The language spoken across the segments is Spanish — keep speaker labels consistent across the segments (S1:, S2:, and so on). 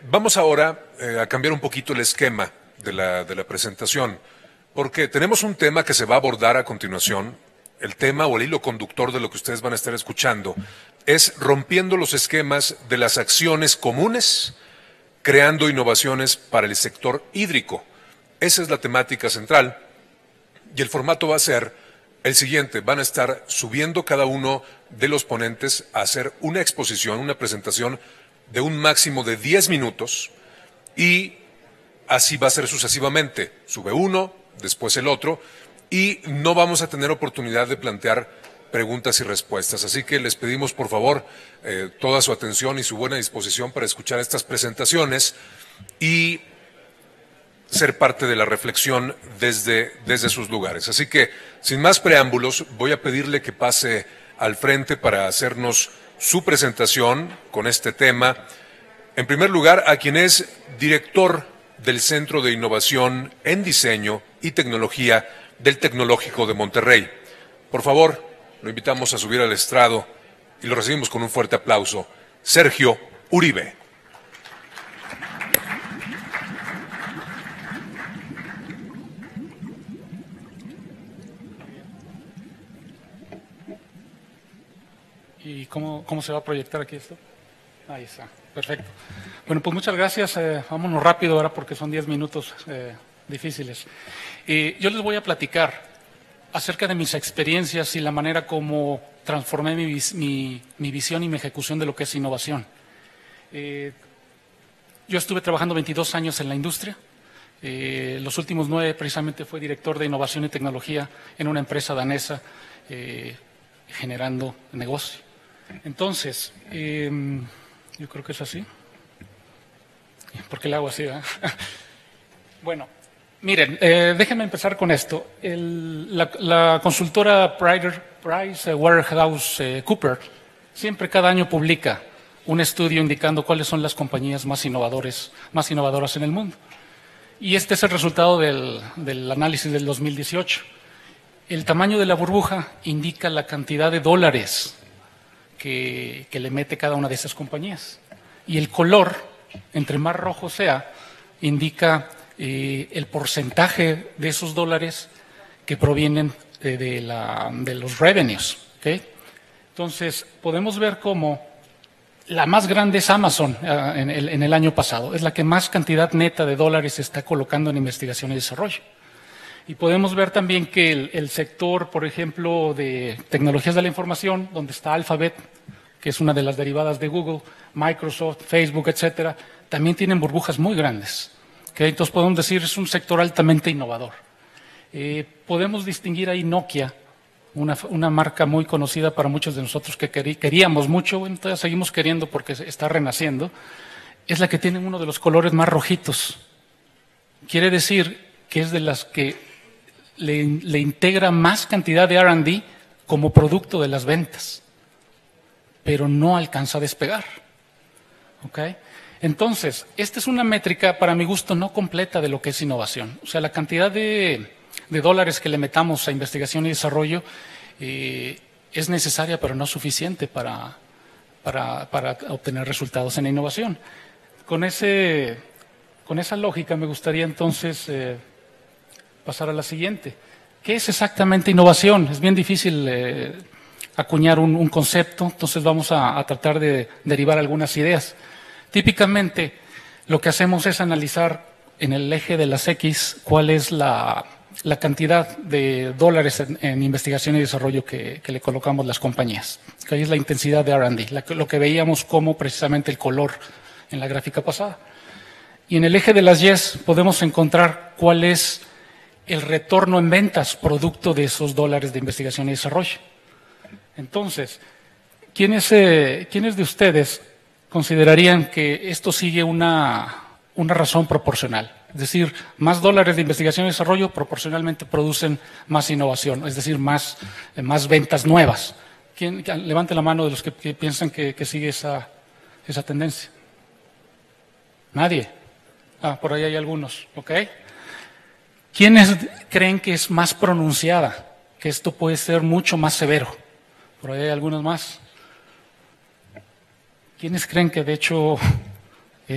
S1: Vamos ahora a cambiar un poquito el esquema de la presentación, porque tenemos un tema que se va a abordar a continuación. El tema o el hilo conductor de lo que ustedes van a estar escuchando es rompiendo los esquemas de las acciones comunes, creando innovaciones para el sector hídrico. Esa es la temática central y el formato va a ser el siguiente. Van a estar subiendo cada uno de los ponentes a hacer una exposición, una presentación de un máximo de 10 minutos y así va a ser sucesivamente. Sube uno, después el otro y no vamos a tener oportunidad de plantear preguntas y respuestas. Así que les pedimos por favor toda su atención y su buena disposición para escuchar estas presentaciones y ser parte de la reflexión desde sus lugares. Así que, sin más preámbulos, voy a pedirle que pase al frente para hacernos su presentación con este tema. En primer lugar, a quien es director del Centro de Innovación en Diseño y Tecnología del Tecnológico de Monterrey. Por favor, lo invitamos a subir al estrado y lo recibimos con un fuerte aplauso. Sergio Uribe.
S2: ¿Y cómo se va a proyectar aquí esto? Ahí está, perfecto. Bueno, pues muchas gracias. Vámonos rápido ahora porque son 10 minutos difíciles. Yo les voy a platicar acerca de mis experiencias y la manera como transformé mi visión y mi ejecución de lo que es innovación. Yo estuve trabajando 22 años en la industria. Los últimos 9 precisamente fue director de innovación y tecnología en una empresa danesa generando negocio. Entonces, yo creo que es así. ¿Por qué le hago así? Bueno, miren, déjenme empezar con esto. La consultora PricewaterhouseCoopers siempre cada año publica un estudio indicando cuáles son las compañías más innovadoras en el mundo. Y este es el resultado del análisis del 2018. El tamaño de la burbuja indica la cantidad de dólares que le mete cada una de esas compañías. Y el color, entre más rojo sea, indica el porcentaje de esos dólares que provienen de los revenues. ¿Okay? Entonces, podemos ver cómo la más grande es Amazon en el año pasado. Es la que más cantidad neta de dólares está colocando en investigación y desarrollo. Y podemos ver también que el sector, por ejemplo, de tecnologías de la información, donde está Alphabet, que es una de las derivadas de Google, Microsoft, Facebook, etcétera, también tienen burbujas muy grandes. ¿Okay? Entonces podemos decir es un sector altamente innovador. Podemos distinguir ahí Nokia, una marca muy conocida para muchos de nosotros que queríamos mucho, bueno, todavía seguimos queriendo porque está renaciendo, es la que tiene uno de los colores más rojitos. Quiere decir que es de las que le integra más cantidad de R&D como producto de las ventas, pero no alcanza a despegar. ¿Okay? Entonces, esta es una métrica, para mi gusto, no completa de lo que es innovación. O sea, la cantidad de dólares que le metamos a investigación y desarrollo es necesaria, pero no suficiente para obtener resultados en la innovación. Con esa lógica me gustaría entonces pasar a la siguiente. ¿Qué es exactamente innovación? Es bien difícil acuñar un concepto, entonces vamos a tratar de derivar algunas ideas. Típicamente, lo que hacemos es analizar en el eje de las X cuál es la cantidad de dólares en investigación y desarrollo que le colocamos las compañías. Que ahí es la intensidad de R&D, lo que veíamos como precisamente el color en la gráfica pasada. Y en el eje de las Y podemos encontrar cuál es el retorno en ventas producto de esos dólares de investigación y desarrollo. Entonces, ¿quiénes de ustedes considerarían que esto sigue una razón proporcional? Es decir, más dólares de investigación y desarrollo proporcionalmente producen más innovación, es decir, más ventas nuevas. Levante la mano de los que piensan que sigue esa tendencia. ¿Nadie? Por ahí hay algunos, ¿ok? ¿Quiénes creen que es más pronunciada? Que esto puede ser mucho más severo. Por ahí hay algunos más. ¿Quiénes creen que de hecho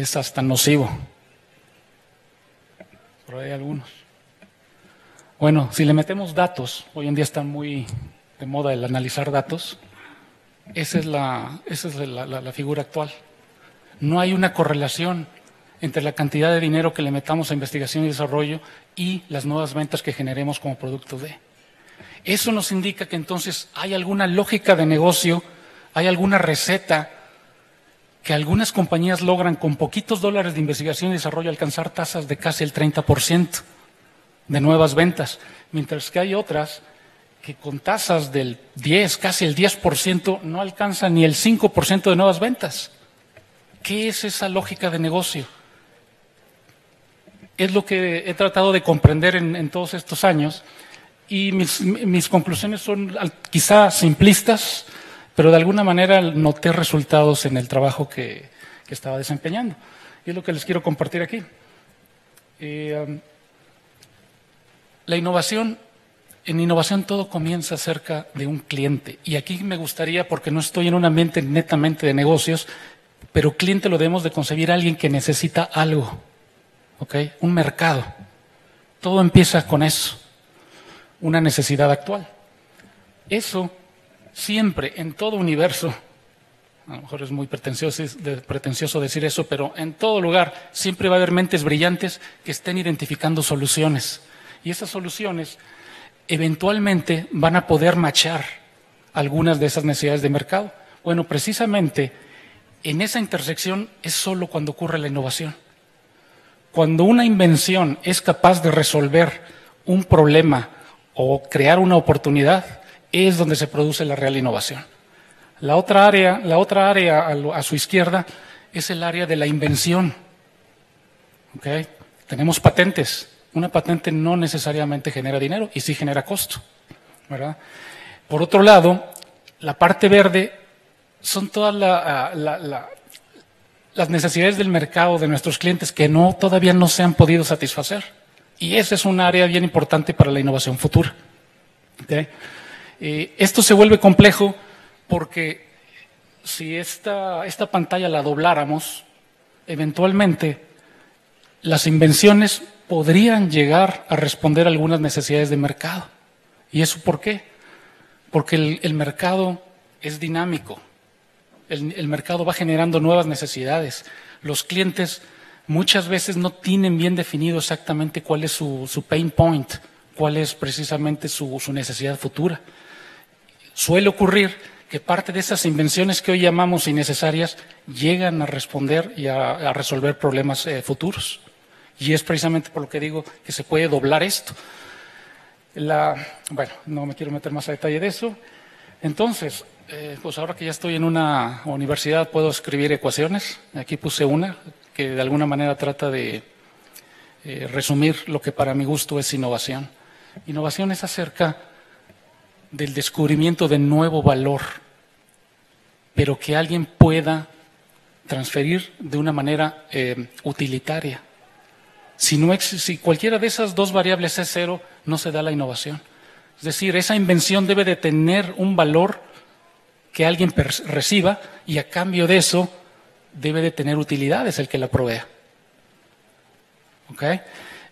S2: es hasta nocivo. Por ahí algunos. Bueno, si le metemos datos, hoy en día está muy de moda el analizar datos, esa es la figura actual. No hay una correlación entre la cantidad de dinero que le metamos a investigación y desarrollo y las nuevas ventas que generemos como producto de. Eso nos indica que entonces hay alguna lógica de negocio, hay alguna receta que algunas compañías logran con poquitos dólares de investigación y desarrollo alcanzar tasas de casi el 30% de nuevas ventas, mientras que hay otras que con tasas del 10, casi el 10%, no alcanzan ni el 5% de nuevas ventas. ¿Qué es esa lógica de negocio? Es lo que he tratado de comprender en todos estos años y mis conclusiones son quizá simplistas, pero de alguna manera noté resultados en el trabajo que estaba desempeñando. Y es lo que les quiero compartir aquí. La innovación, en innovación todo comienza cerca de un cliente. Y aquí me gustaría, porque no estoy en un ambiente netamente de negocios, pero cliente lo debemos de concebir a alguien que necesita algo. ¿Okay? Un mercado. Todo empieza con eso, una necesidad actual. Eso siempre, en todo universo, a lo mejor es muy pretencioso decir eso, pero en todo lugar siempre va a haber mentes brillantes que estén identificando soluciones. Y esas soluciones eventualmente van a poder machar algunas de esas necesidades de mercado. Bueno, precisamente en esa intersección es solo cuando ocurre la innovación. Cuando una invención es capaz de resolver un problema o crear una oportunidad, es donde se produce la real innovación. La otra área a su izquierda es el área de la invención. ¿Okay? Tenemos patentes. Una patente no necesariamente genera dinero y sí genera costo, ¿verdad? Por otro lado, la parte verde son todas las necesidades del mercado de nuestros clientes que todavía no se han podido satisfacer. Y esa es un área bien importante para la innovación futura. ¿Okay? Esto se vuelve complejo porque si esta pantalla la dobláramos, eventualmente las invenciones podrían llegar a responder a algunas necesidades de mercado. ¿Y eso por qué? Porque el mercado es dinámico. El mercado va generando nuevas necesidades. Los clientes muchas veces no tienen bien definido exactamente cuál es su pain point, cuál es precisamente su necesidad futura. Suele ocurrir que parte de esas invenciones que hoy llamamos innecesarias llegan a responder y a resolver problemas futuros. Y es precisamente por lo que digo que se puede doblar esto. Bueno, no me quiero meter más a detalle de eso. Entonces, pues ahora que ya estoy en una universidad puedo escribir ecuaciones. Aquí puse una que de alguna manera trata de resumir lo que para mi gusto es innovación. Innovación es acerca del descubrimiento de nuevo valor, pero que alguien pueda transferir de una manera utilitaria. Si cualquiera de esas dos variables es cero, no se da la innovación. Es decir, esa invención debe de tener un valor que alguien reciba y a cambio de eso debe de tener utilidades el que la provea. ¿Okay?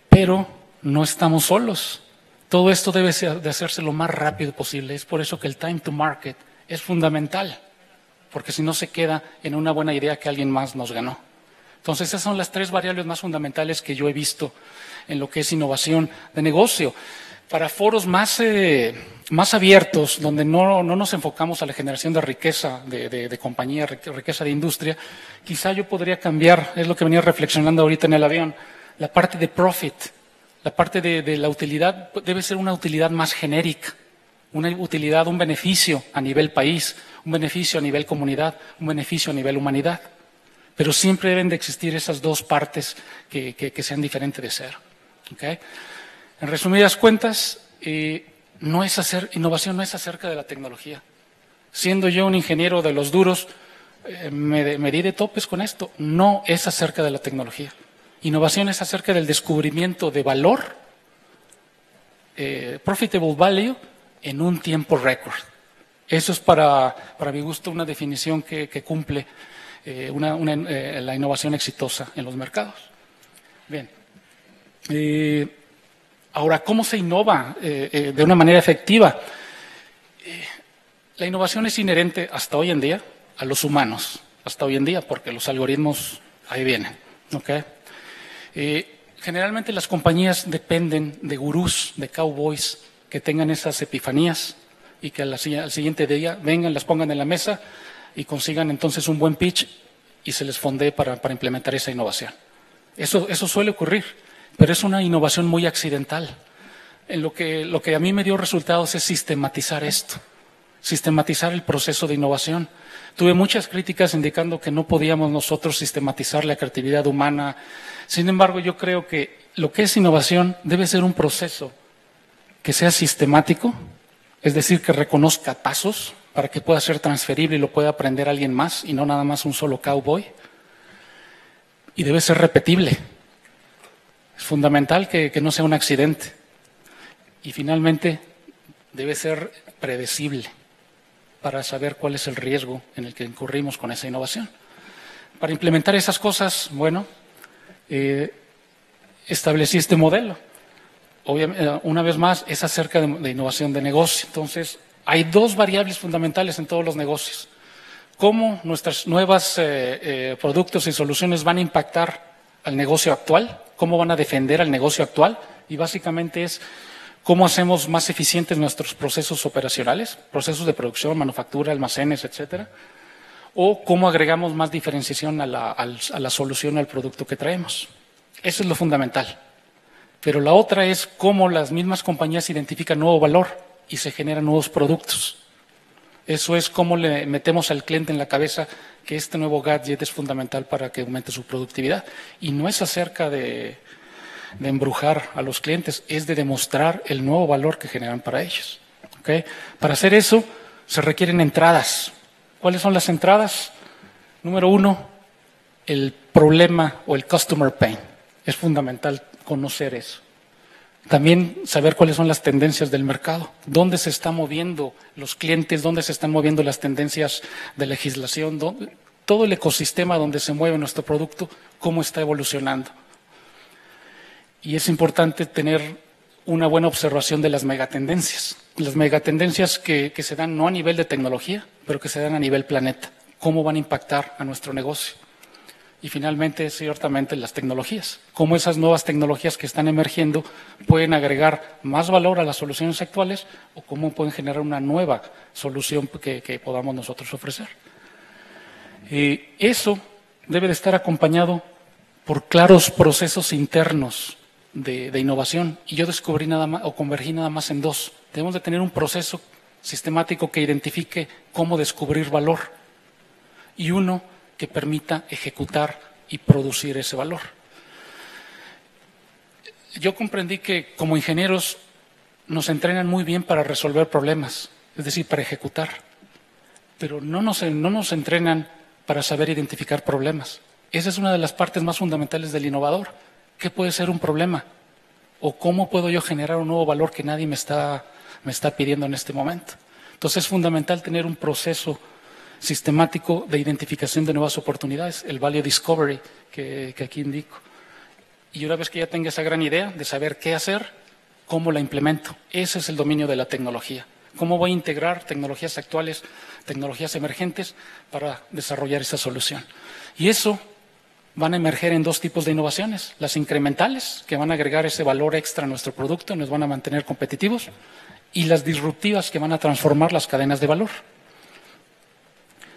S2: Pero no estamos solos. Todo esto debe de hacerse lo más rápido posible. Es por eso que el time to market es fundamental, porque si no se queda en una buena idea que alguien más nos ganó. Entonces, esas son las tres variables más fundamentales que yo he visto en lo que es innovación de negocio. Para foros más abiertos, donde no nos enfocamos a la generación de riqueza de compañía, riqueza de industria, quizá yo podría cambiar, es lo que venía reflexionando ahorita en el avión, la parte de profit, la parte de la utilidad debe ser una utilidad más genérica, una utilidad, un beneficio a nivel país, un beneficio a nivel comunidad, un beneficio a nivel humanidad. Pero siempre deben de existir esas dos partes que sean diferentes de ser. ¿Okay? En resumidas cuentas, innovación no es acerca de la tecnología. Siendo yo un ingeniero de los duros, me di de topes con esto. No es acerca de la tecnología. Innovación es acerca del descubrimiento de valor, profitable value, en un tiempo récord. Eso es para mi gusto una definición que cumple la innovación exitosa en los mercados. Bien. Ahora, ¿cómo se innova de una manera efectiva? La innovación es inherente hasta hoy en día a los humanos, hasta hoy en día, porque los algoritmos ahí vienen. ¿Okay? Generalmente las compañías dependen de gurús, de cowboys, que tengan esas epifanías y que al siguiente día vengan, las pongan en la mesa y consigan entonces un buen pitch y se les fondee para implementar esa innovación. Eso suele ocurrir, pero es una innovación muy accidental. Lo que a mí me dio resultados es sistematizar esto, sistematizar el proceso de innovación. Tuve muchas críticas indicando que no podíamos nosotros sistematizar la creatividad humana. Sin embargo, yo creo que lo que es innovación debe ser un proceso que sea sistemático, es decir, que reconozca pasos para que pueda ser transferible y lo pueda aprender alguien más y no nada más un solo cowboy. Y debe ser repetible. Es fundamental que no sea un accidente. Y finalmente, debe ser predecible para saber cuál es el riesgo en el que incurrimos con esa innovación. Para implementar esas cosas, bueno, establecí este modelo. Obviamente, una vez más, es acerca de innovación de negocio. Entonces, hay dos variables fundamentales en todos los negocios. Cómo nuestros nuevos productos y soluciones van a impactar al negocio actual, cómo van a defender al negocio actual, y básicamente es cómo hacemos más eficientes nuestros procesos operacionales, procesos de producción, manufactura, almacenes, etcétera, o cómo agregamos más diferenciación a la solución, al producto que traemos. Eso es lo fundamental. Pero la otra es cómo las mismas compañías identifican nuevo valor y se generan nuevos productos. Eso es cómo le metemos al cliente en la cabeza que este nuevo gadget es fundamental para que aumente su productividad. Y no es acerca de embrujar a los clientes, es de demostrar el nuevo valor que generan para ellos. ¿Okay? Para hacer eso se requieren entradas. ¿Cuáles son las entradas? Número uno, el problema o el customer pain. Es fundamental conocer eso. También saber cuáles son las tendencias del mercado, dónde se están moviendo los clientes, dónde se están moviendo las tendencias de legislación, todo el ecosistema donde se mueve nuestro producto, cómo está evolucionando. Y es importante tener una buena observación de las megatendencias. Las megatendencias que se dan no a nivel de tecnología, pero que se dan a nivel planeta. Cómo van a impactar a nuestro negocio. Y finalmente, ciertamente, las tecnologías. Cómo esas nuevas tecnologías que están emergiendo pueden agregar más valor a las soluciones actuales o cómo pueden generar una nueva solución que podamos nosotros ofrecer. Eso debe de estar acompañado por claros procesos internos de innovación, y yo descubrí nada más, o convergí nada más en dos. Debemos de tener un proceso sistemático que identifique cómo descubrir valor y uno que permita ejecutar y producir ese valor. Yo comprendí que como ingenieros nos entrenan muy bien para resolver problemas, es decir, para ejecutar, pero no nos entrenan para saber identificar problemas. Esa es una de las partes más fundamentales del innovador. ¿Qué puede ser un problema? ¿O cómo puedo yo generar un nuevo valor que nadie me está pidiendo en este momento? Entonces es fundamental tener un proceso sistemático de identificación de nuevas oportunidades, el Value Discovery que aquí indico. Y una vez que ya tenga esa gran idea de saber qué hacer, ¿cómo la implemento? Ese es el dominio de la tecnología. ¿Cómo voy a integrar tecnologías actuales, tecnologías emergentes para desarrollar esa solución? Y eso van a emerger en dos tipos de innovaciones. Las incrementales, que van a agregar ese valor extra a nuestro producto y nos van a mantener competitivos, y las disruptivas, que van a transformar las cadenas de valor.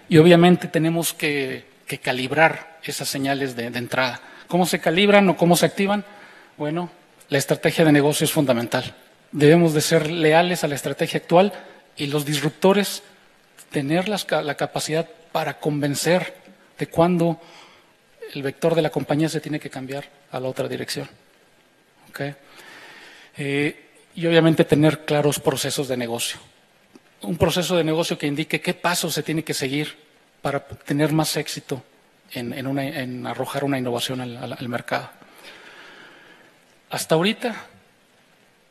S2: Y obviamente tenemos que calibrar esas señales de entrada. ¿Cómo se calibran o cómo se activan? Bueno, la estrategia de negocio es fundamental. Debemos de ser leales a la estrategia actual y los disruptores tener la capacidad para convencer de cuándo el vector de la compañía se tiene que cambiar a la otra dirección. ¿Okay? Y obviamente tener claros procesos de negocio. Un proceso de negocio que indique qué pasos se tiene que seguir para tener más éxito en arrojar una innovación al mercado. Hasta ahorita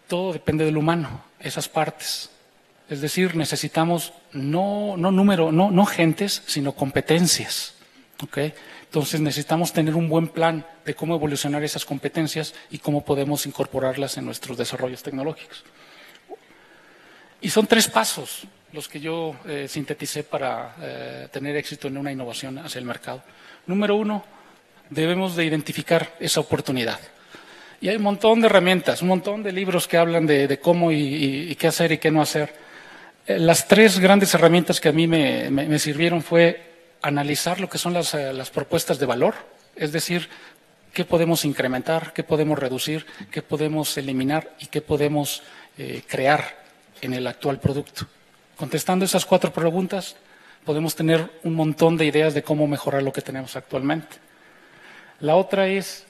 S2: todo depende del humano, esas partes. Es decir, necesitamos no gentes, sino competencias. ¿ok? Entonces necesitamos tener un buen plan de cómo evolucionar esas competencias y cómo podemos incorporarlas en nuestros desarrollos tecnológicos. Y son 3 pasos los que yo sinteticé para tener éxito en una innovación hacia el mercado. Número 1, debemos de identificar esa oportunidad. Y hay un montón de herramientas, un montón de libros que hablan de cómo y qué hacer y qué no hacer. Las 3 grandes herramientas que a mí me sirvieron fue analizar lo que son las propuestas de valor, es decir, qué podemos incrementar, qué podemos reducir, qué podemos eliminar y qué podemos crear en el actual producto. Contestando esas 4 preguntas, podemos tener un montón de ideas de cómo mejorar lo que tenemos actualmente. La otra es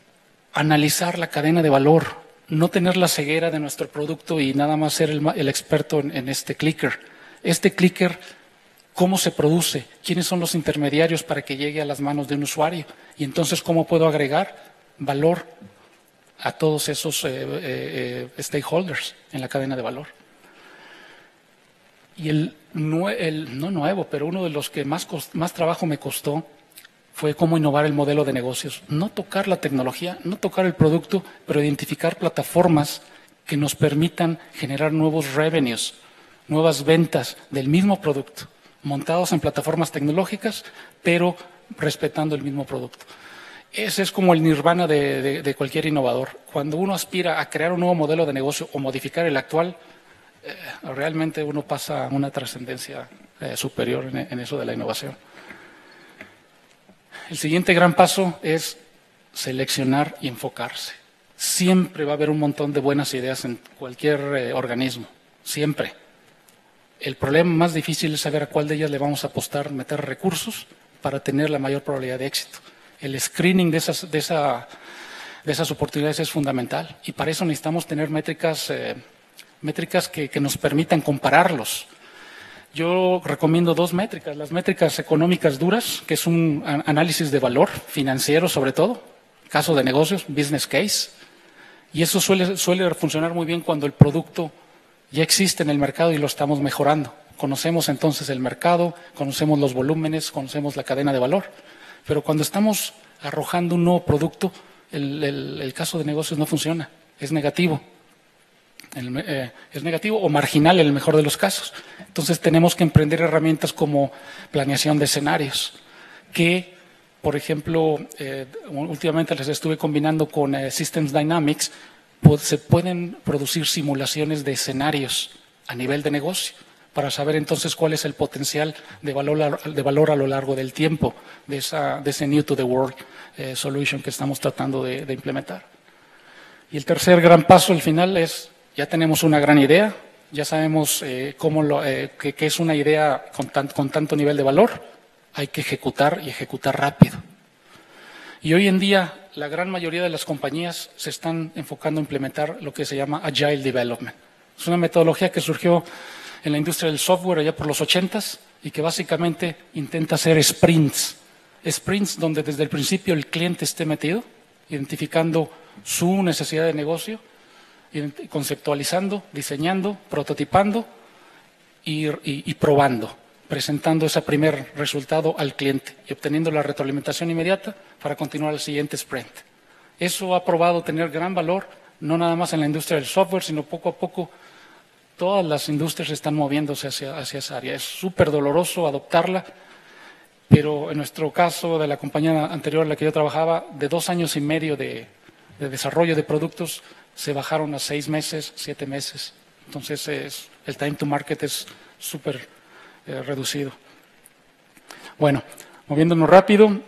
S2: analizar la cadena de valor, no tener la ceguera de nuestro producto y nada más ser el experto en este clicker. Este clicker, ¿cómo se produce? ¿Quiénes son los intermediarios para que llegue a las manos de un usuario? Y entonces, ¿cómo puedo agregar valor a todos esos stakeholders en la cadena de valor? Y no nuevo, pero uno de los que más trabajo me costó fue cómo innovar el modelo de negocios. No tocar la tecnología, no tocar el producto, pero identificar plataformas que nos permitan generar nuevos revenues, nuevas ventas del mismo producto, montados en plataformas tecnológicas, pero respetando el mismo producto. Ese es como el nirvana de cualquier innovador. Cuando uno aspira a crear un nuevo modelo de negocio o modificar el actual, realmente uno pasa a una trascendencia superior en eso de la innovación. El siguiente gran paso es seleccionar y enfocarse. Siempre va a haber un montón de buenas ideas en cualquier organismo, siempre. El problema más difícil es saber a cuál de ellas le vamos a apostar, meter recursos para tener la mayor probabilidad de éxito. El screening de esas oportunidades es fundamental y para eso necesitamos tener métricas que nos permitan compararlos. Yo recomiendo 2 métricas, las métricas económicas duras, que es un análisis de valor financiero sobre todo, caso de negocios, business case, y eso suele funcionar muy bien cuando el producto ya existe en el mercado y lo estamos mejorando. Conocemos entonces el mercado, conocemos los volúmenes, conocemos la cadena de valor, pero cuando estamos arrojando un nuevo producto, el caso de negocios no funciona, es negativo. Es negativo o marginal en el mejor de los casos. Entonces tenemos que emprender herramientas como planeación de escenarios, que, por ejemplo, últimamente les estuve combinando con Systems Dynamics, se pueden producir simulaciones de escenarios a nivel de negocio para saber entonces cuál es el potencial de valor a lo largo del tiempo de ese New to the World solution que estamos tratando de implementar. Y el tercer gran paso al final es: ya tenemos una gran idea, ya sabemos que es una idea con tanto nivel de valor, hay que ejecutar y ejecutar rápido. Y hoy en día la gran mayoría de las compañías se están enfocando a implementar lo que se llama Agile Development. Es una metodología que surgió en la industria del software allá por los 80s y que básicamente intenta hacer sprints. Sprints donde desde el principio el cliente esté metido, identificando su necesidad de negocio, conceptualizando, diseñando, prototipando y probando, presentando ese primer resultado al cliente y obteniendo la retroalimentación inmediata para continuar el siguiente sprint. Eso ha probado tener gran valor, no nada más en la industria del software, sino poco a poco todas las industrias están moviéndose hacia esa área. Es súper doloroso adoptarla, pero en nuestro caso de la compañía anterior en la que yo trabajaba, de 2 años y medio de desarrollo de productos, se bajaron a 6 meses, 7 meses. Entonces el time to market es súper reducido. Bueno, moviéndonos rápido,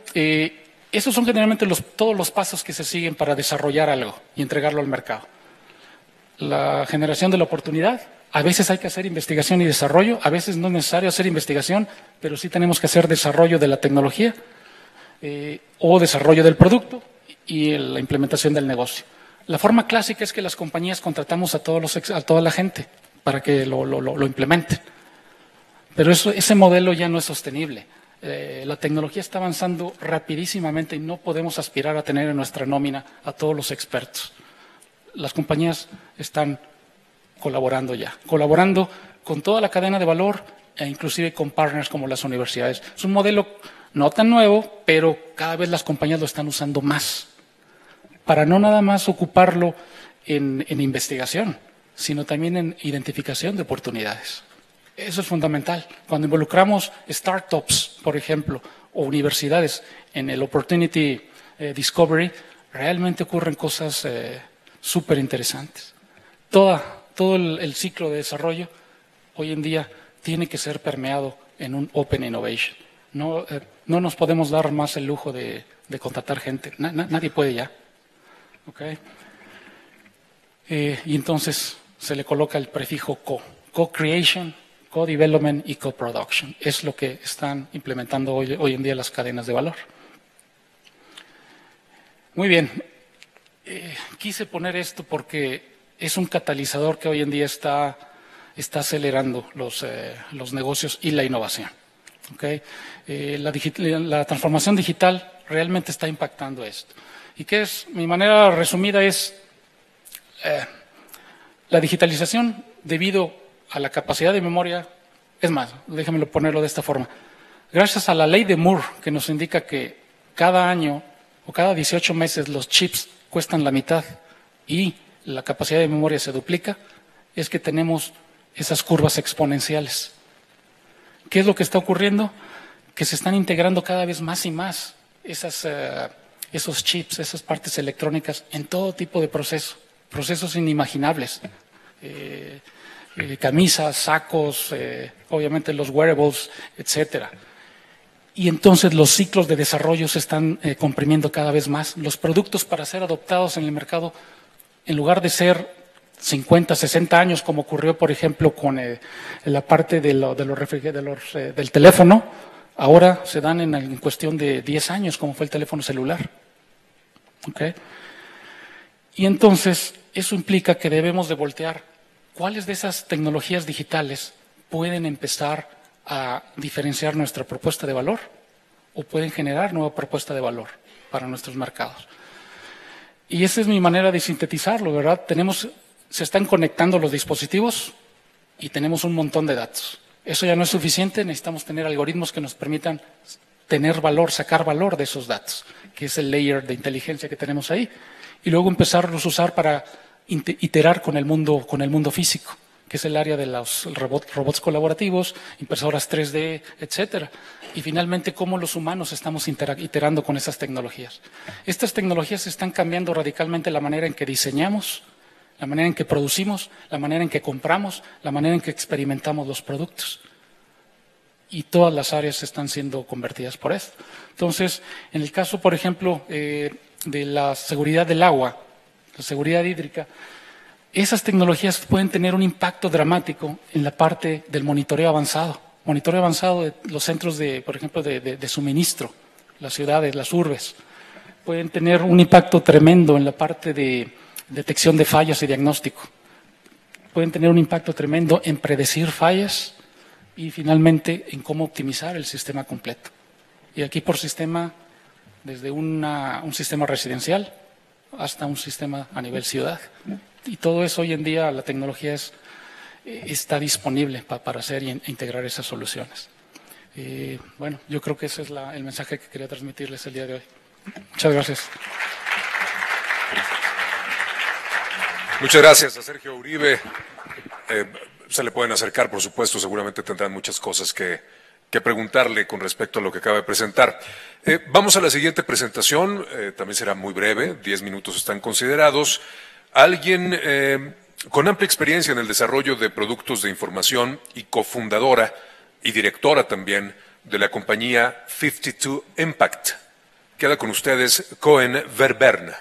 S2: esos son generalmente todos los pasos que se siguen para desarrollar algo y entregarlo al mercado. La generación de la oportunidad, a veces hay que hacer investigación y desarrollo, a veces no es necesario hacer investigación, pero sí tenemos que hacer desarrollo de la tecnología o desarrollo del producto y la implementación del negocio. La forma clásica es que las compañías contratamos a toda la gente para que lo implementen. Pero ese modelo ya no es sostenible. La tecnología está avanzando rapidísimamente y no podemos aspirar a tener en nuestra nómina a todos los expertos. Las compañías están colaborando con toda la cadena de valor e inclusive con partners como las universidades. Es un modelo no tan nuevo, pero cada vez las compañías lo están usando más, para no nada más ocuparlo en investigación, sino también en identificación de oportunidades. Eso es fundamental. Cuando involucramos startups, por ejemplo, o universidades en el Opportunity Discovery, realmente ocurren cosas súper interesantes. Todo el ciclo de desarrollo hoy en día tiene que ser permeado en un Open Innovation. No nos podemos dar más el lujo de contratar gente. Nadie puede ya. ¿Okay? Y entonces se le coloca el prefijo co-creation, co-development y co-production. Es lo que están implementando hoy en día las cadenas de valor. Muy bien. Quise poner esto porque es un catalizador que hoy en día está acelerando los negocios y la innovación. ¿Okay? La transformación digital realmente está impactando esto. ¿Y qué es? Mi manera resumida es la digitalización debido a la capacidad de memoria. Es más, déjenmelo ponerlo de esta forma. Gracias a la ley de Moore, que nos indica que cada año o cada 18 meses los chips cuestan la mitad y la capacidad de memoria se duplica, es que tenemos esas curvas exponenciales. ¿Qué es lo que está ocurriendo? Que se están integrando cada vez más y más esos chips, esas partes electrónicas en todo tipo de procesos inimaginables. Camisas, sacos, obviamente los wearables, etcétera. Y entonces los ciclos de desarrollo se están comprimiendo cada vez más. Los productos para ser adoptados en el mercado, en lugar de ser 50, 60 años, como ocurrió, por ejemplo, con la parte del teléfono, ahora se dan en cuestión de 10 años, como fue el teléfono celular. ¿Okay? Y entonces, eso implica que debemos de voltear cuáles de esas tecnologías digitales pueden empezar a diferenciar nuestra propuesta de valor o pueden generar nueva propuesta de valor para nuestros mercados. Y esa es mi manera de sintetizarlo, ¿verdad? Se están conectando los dispositivos y tenemos un montón de datos. Eso ya no es suficiente, necesitamos tener algoritmos que nos permitan tener valor, sacar valor de esos datos, que es el layer de inteligencia que tenemos ahí, y luego empezarlos a usar para iterar con el mundo físico, que es el área de los robots colaborativos, impresoras 3D, etcétera. Y finalmente, cómo los humanos estamos iterando con esas tecnologías. Estas tecnologías están cambiando radicalmente la manera en que diseñamos, la manera en que producimos, la manera en que compramos, la manera en que experimentamos los productos. Y todas las áreas están siendo convertidas por esto. Entonces, en el caso, por ejemplo, de la seguridad del agua, la seguridad hídrica, esas tecnologías pueden tener un impacto dramático en la parte del monitoreo avanzado. Monitoreo avanzado de los centros, por ejemplo, de suministro, las ciudades, las urbes. Pueden tener un impacto tremendo en la parte de detección de fallas y diagnóstico. Pueden tener un impacto tremendo en predecir fallas y finalmente en cómo optimizar el sistema completo. Y aquí por sistema, desde un sistema residencial hasta un sistema a nivel ciudad. Y todo eso hoy en día, la tecnología está disponible para hacer e integrar esas soluciones. Bueno, yo creo que ese es el mensaje que quería transmitirles el día de hoy. Muchas gracias.
S1: Muchas gracias a Sergio Uribe. Se le pueden acercar, por supuesto, seguramente tendrán muchas cosas que preguntarle con respecto a lo que acaba de presentar. Vamos a la siguiente presentación, también será muy breve, 10 minutos están considerados. Alguien con amplia experiencia en el desarrollo de productos de información y cofundadora y directora también de la compañía 52 Impact. Queda con ustedes Koen Verberna.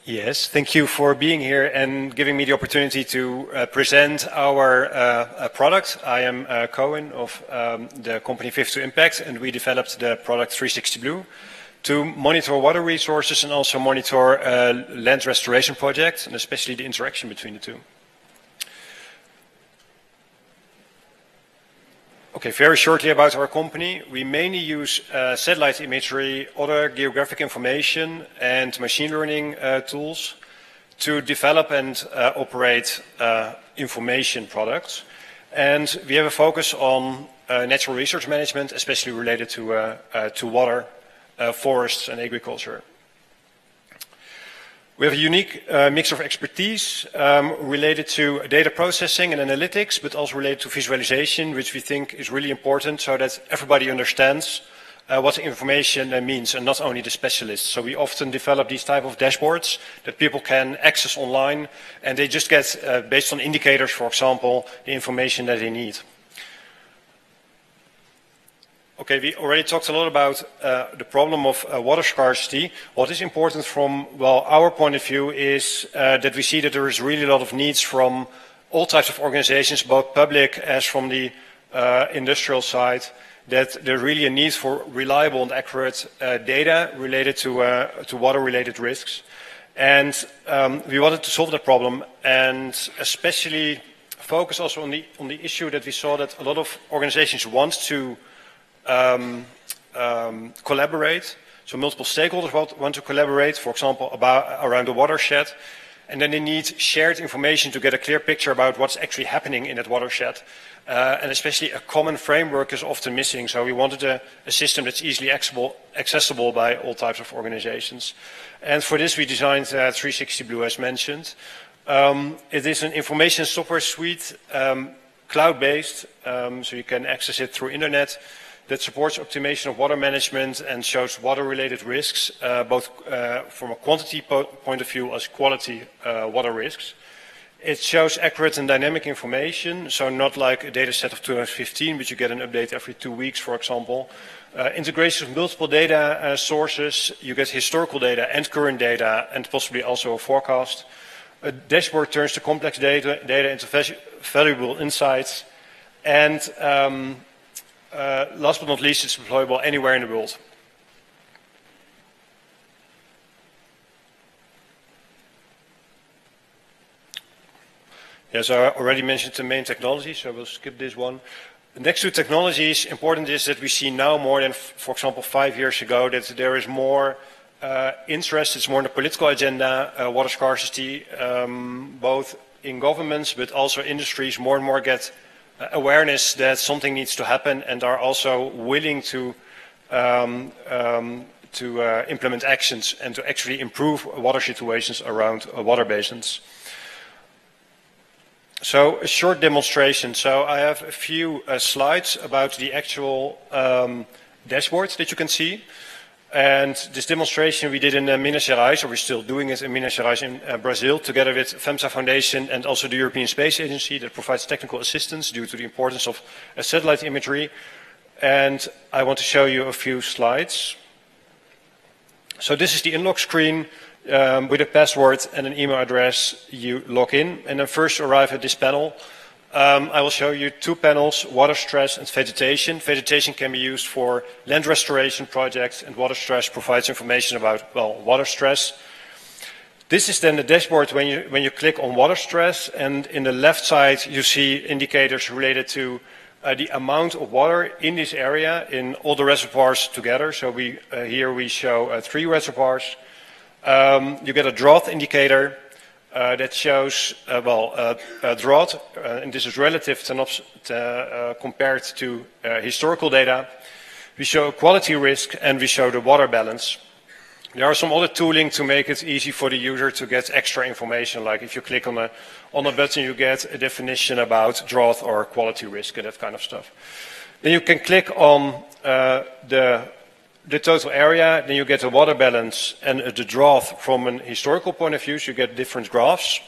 S3: Yes, thank you for being here and giving me the opportunity to present our product. I am Koen of the company 52 Impact, and we developed the product 360 Blue to monitor water resources and also monitor land restoration projects, and especially the interaction between the two. Okay, very shortly about our company. We mainly use satellite imagery, other geographic information, and machine learning tools to develop and operate information products. And we have a focus on natural resource management, especially related to water, forests, and agriculture. We have a unique mix of expertise related to data processing and analytics, but also related to visualization, which we think is really important so that everybody understands what the information means, and not only the specialists. So we often develop these type of dashboards that people can access online, and they just get, based on indicators, for example, the information that they need. Okay, we already talked a lot about the problem of water scarcity. What is important from, well, our point of view is that we see that there is really a lot of needs from all types of organizations, both public as from the industrial side, that there's really a need for reliable and accurate data related to water-related risks. And we wanted to solve that problem, and especially focus also on the issue that we saw that a lot of organizations want to collaborate. So multiple stakeholders want to collaborate, for example, around the watershed, and then they need shared information to get a clear picture about what's actually happening in that watershed. And especially a common framework is often missing, so we wanted a system that's easily accessible by all types of organizations. And for this we designed 360Blue, as mentioned. It is an information software suite, cloud-based, so you can access it through internet, that supports optimization of water management and shows water-related risks, both from a quantity point of view as quality water risks. It shows accurate and dynamic information, so not like a data set of 2015, but you get an update every 2 weeks, for example. Integration of multiple data sources, you get historical data and current data, and possibly also a forecast. A dashboard turns the complex data into valuable insights. And last but not least, it's deployable anywhere in the world. Yes, I already mentioned the main technology, so we'll skip this one. Next to technologies, important is that we see now more than, for example, 5 years ago, that there is more interest, it's more in the political agenda, water scarcity, both in governments, but also industries more and more get awareness that something needs to happen and are also willing to implement actions and to actually improve water situations around water basins. So a short demonstration. So I have a few slides about the actual dashboards that you can see. And this demonstration we did in Minas Gerais, or we're still doing it in Minas Gerais in Brazil, together with FEMSA Foundation and also the European Space Agency that provides technical assistance due to the importance of satellite imagery. And I want to show you a few slides. So this is the unlock screen. With a password and an email address, you log in and then first arrive at this panel. I will show you 2 panels, water stress and vegetation. Vegetation can be used for land restoration projects, and water stress provides information about, well, water stress. This is then the dashboard when you click on water stress, and in the left side you see indicators related to the amount of water in this area in all the reservoirs together. So here we show 3 reservoirs. You get a drought indicator that shows drought, and this is relative compared to historical data. We show quality risk, and we show the water balance. There are some other tooling to make it easy for the user to get extra information, like if you click on a button, you get a definition about drought or quality risk and that kind of stuff. Then you can click on the total area, then you get the water balance and the drought from an historical point of view, so you get different graphs.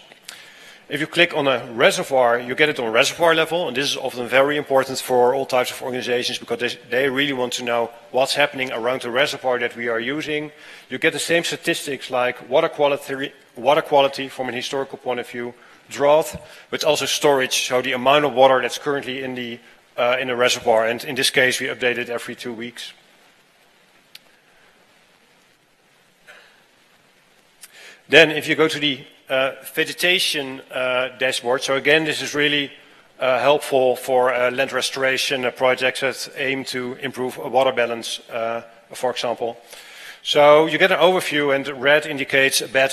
S3: If you click on a reservoir, you get it on reservoir level, and this is often very important for all types of organizations because they really want to know what's happening around the reservoir that we are using. You get the same statistics like water quality from an historical point of view, drought, but also storage, so the amount of water that's currently in the reservoir, and in this case we update it every 2 weeks. Then if you go to the vegetation dashboard, so again, this is really helpful for land restoration projects that aim to improve water balance, for example. So you get an overview, and red indicates bad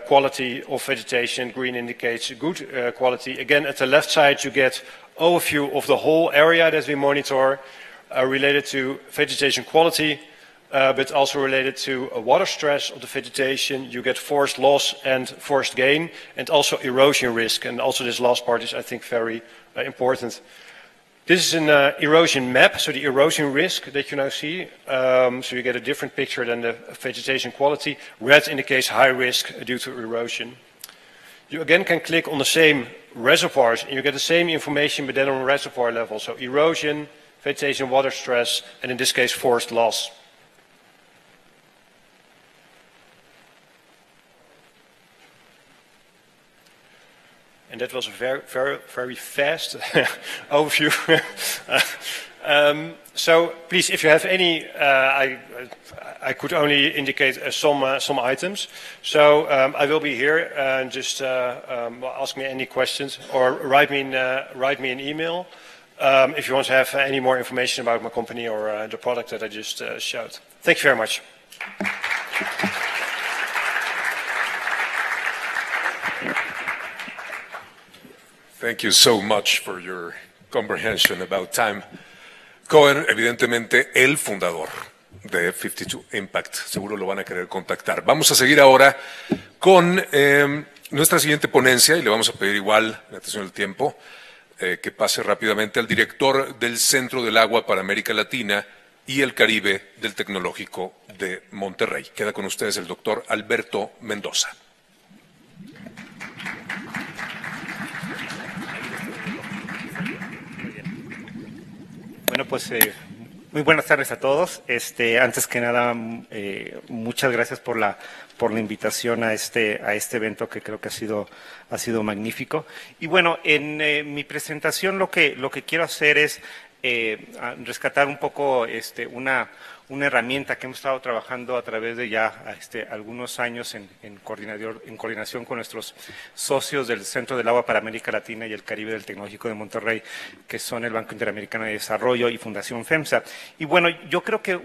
S3: quality of vegetation, green indicates good quality. Again, at the left side, you get overview of the whole area that we monitor related to vegetation quality, but also related to water stress of the vegetation. You get forest loss and forest gain, and also erosion risk. And also this last part is, I think, very important. This is an erosion map, so the erosion risk that you now see. So you get a different picture than the vegetation quality. Red indicates high risk due to erosion. You again can click on the same reservoirs, and you get the same information, but then on reservoir level. So erosion, vegetation, water stress, and in this case, forest loss. And that was a very fast overview. So please, if you have any, I could only indicate some items. So I will be here, and just ask me any questions, or write me an email if you want to have any more information about my company or the product that I just showed. Thank you very much.
S1: Thank you so much for your comprehension about time. Cohen, evidentemente, el fundador de 52 Impact. Seguro lo van a querer contactar. Vamos a seguir ahora con nuestra siguiente ponencia, y le vamos a pedir igual, en atención al tiempo, que pase rápidamente al director del Centro del Agua para América Latina y el Caribe del Tecnológico de Monterrey. Queda con ustedes el doctor Alberto Mendoza.
S4: Bueno, pues muy buenas tardes a todos. Antes que nada, muchas gracias por la invitación a este evento, que creo que ha sido magnífico. Y bueno, en mi presentación lo que quiero hacer es rescatar un poco una herramienta que hemos estado trabajando a través de ya algunos años en coordinación con nuestros socios del Centro del Agua para América Latina y el Caribe del Tecnológico de Monterrey, que son el Banco Interamericano de Desarrollo y Fundación FEMSA. Y bueno, yo creo que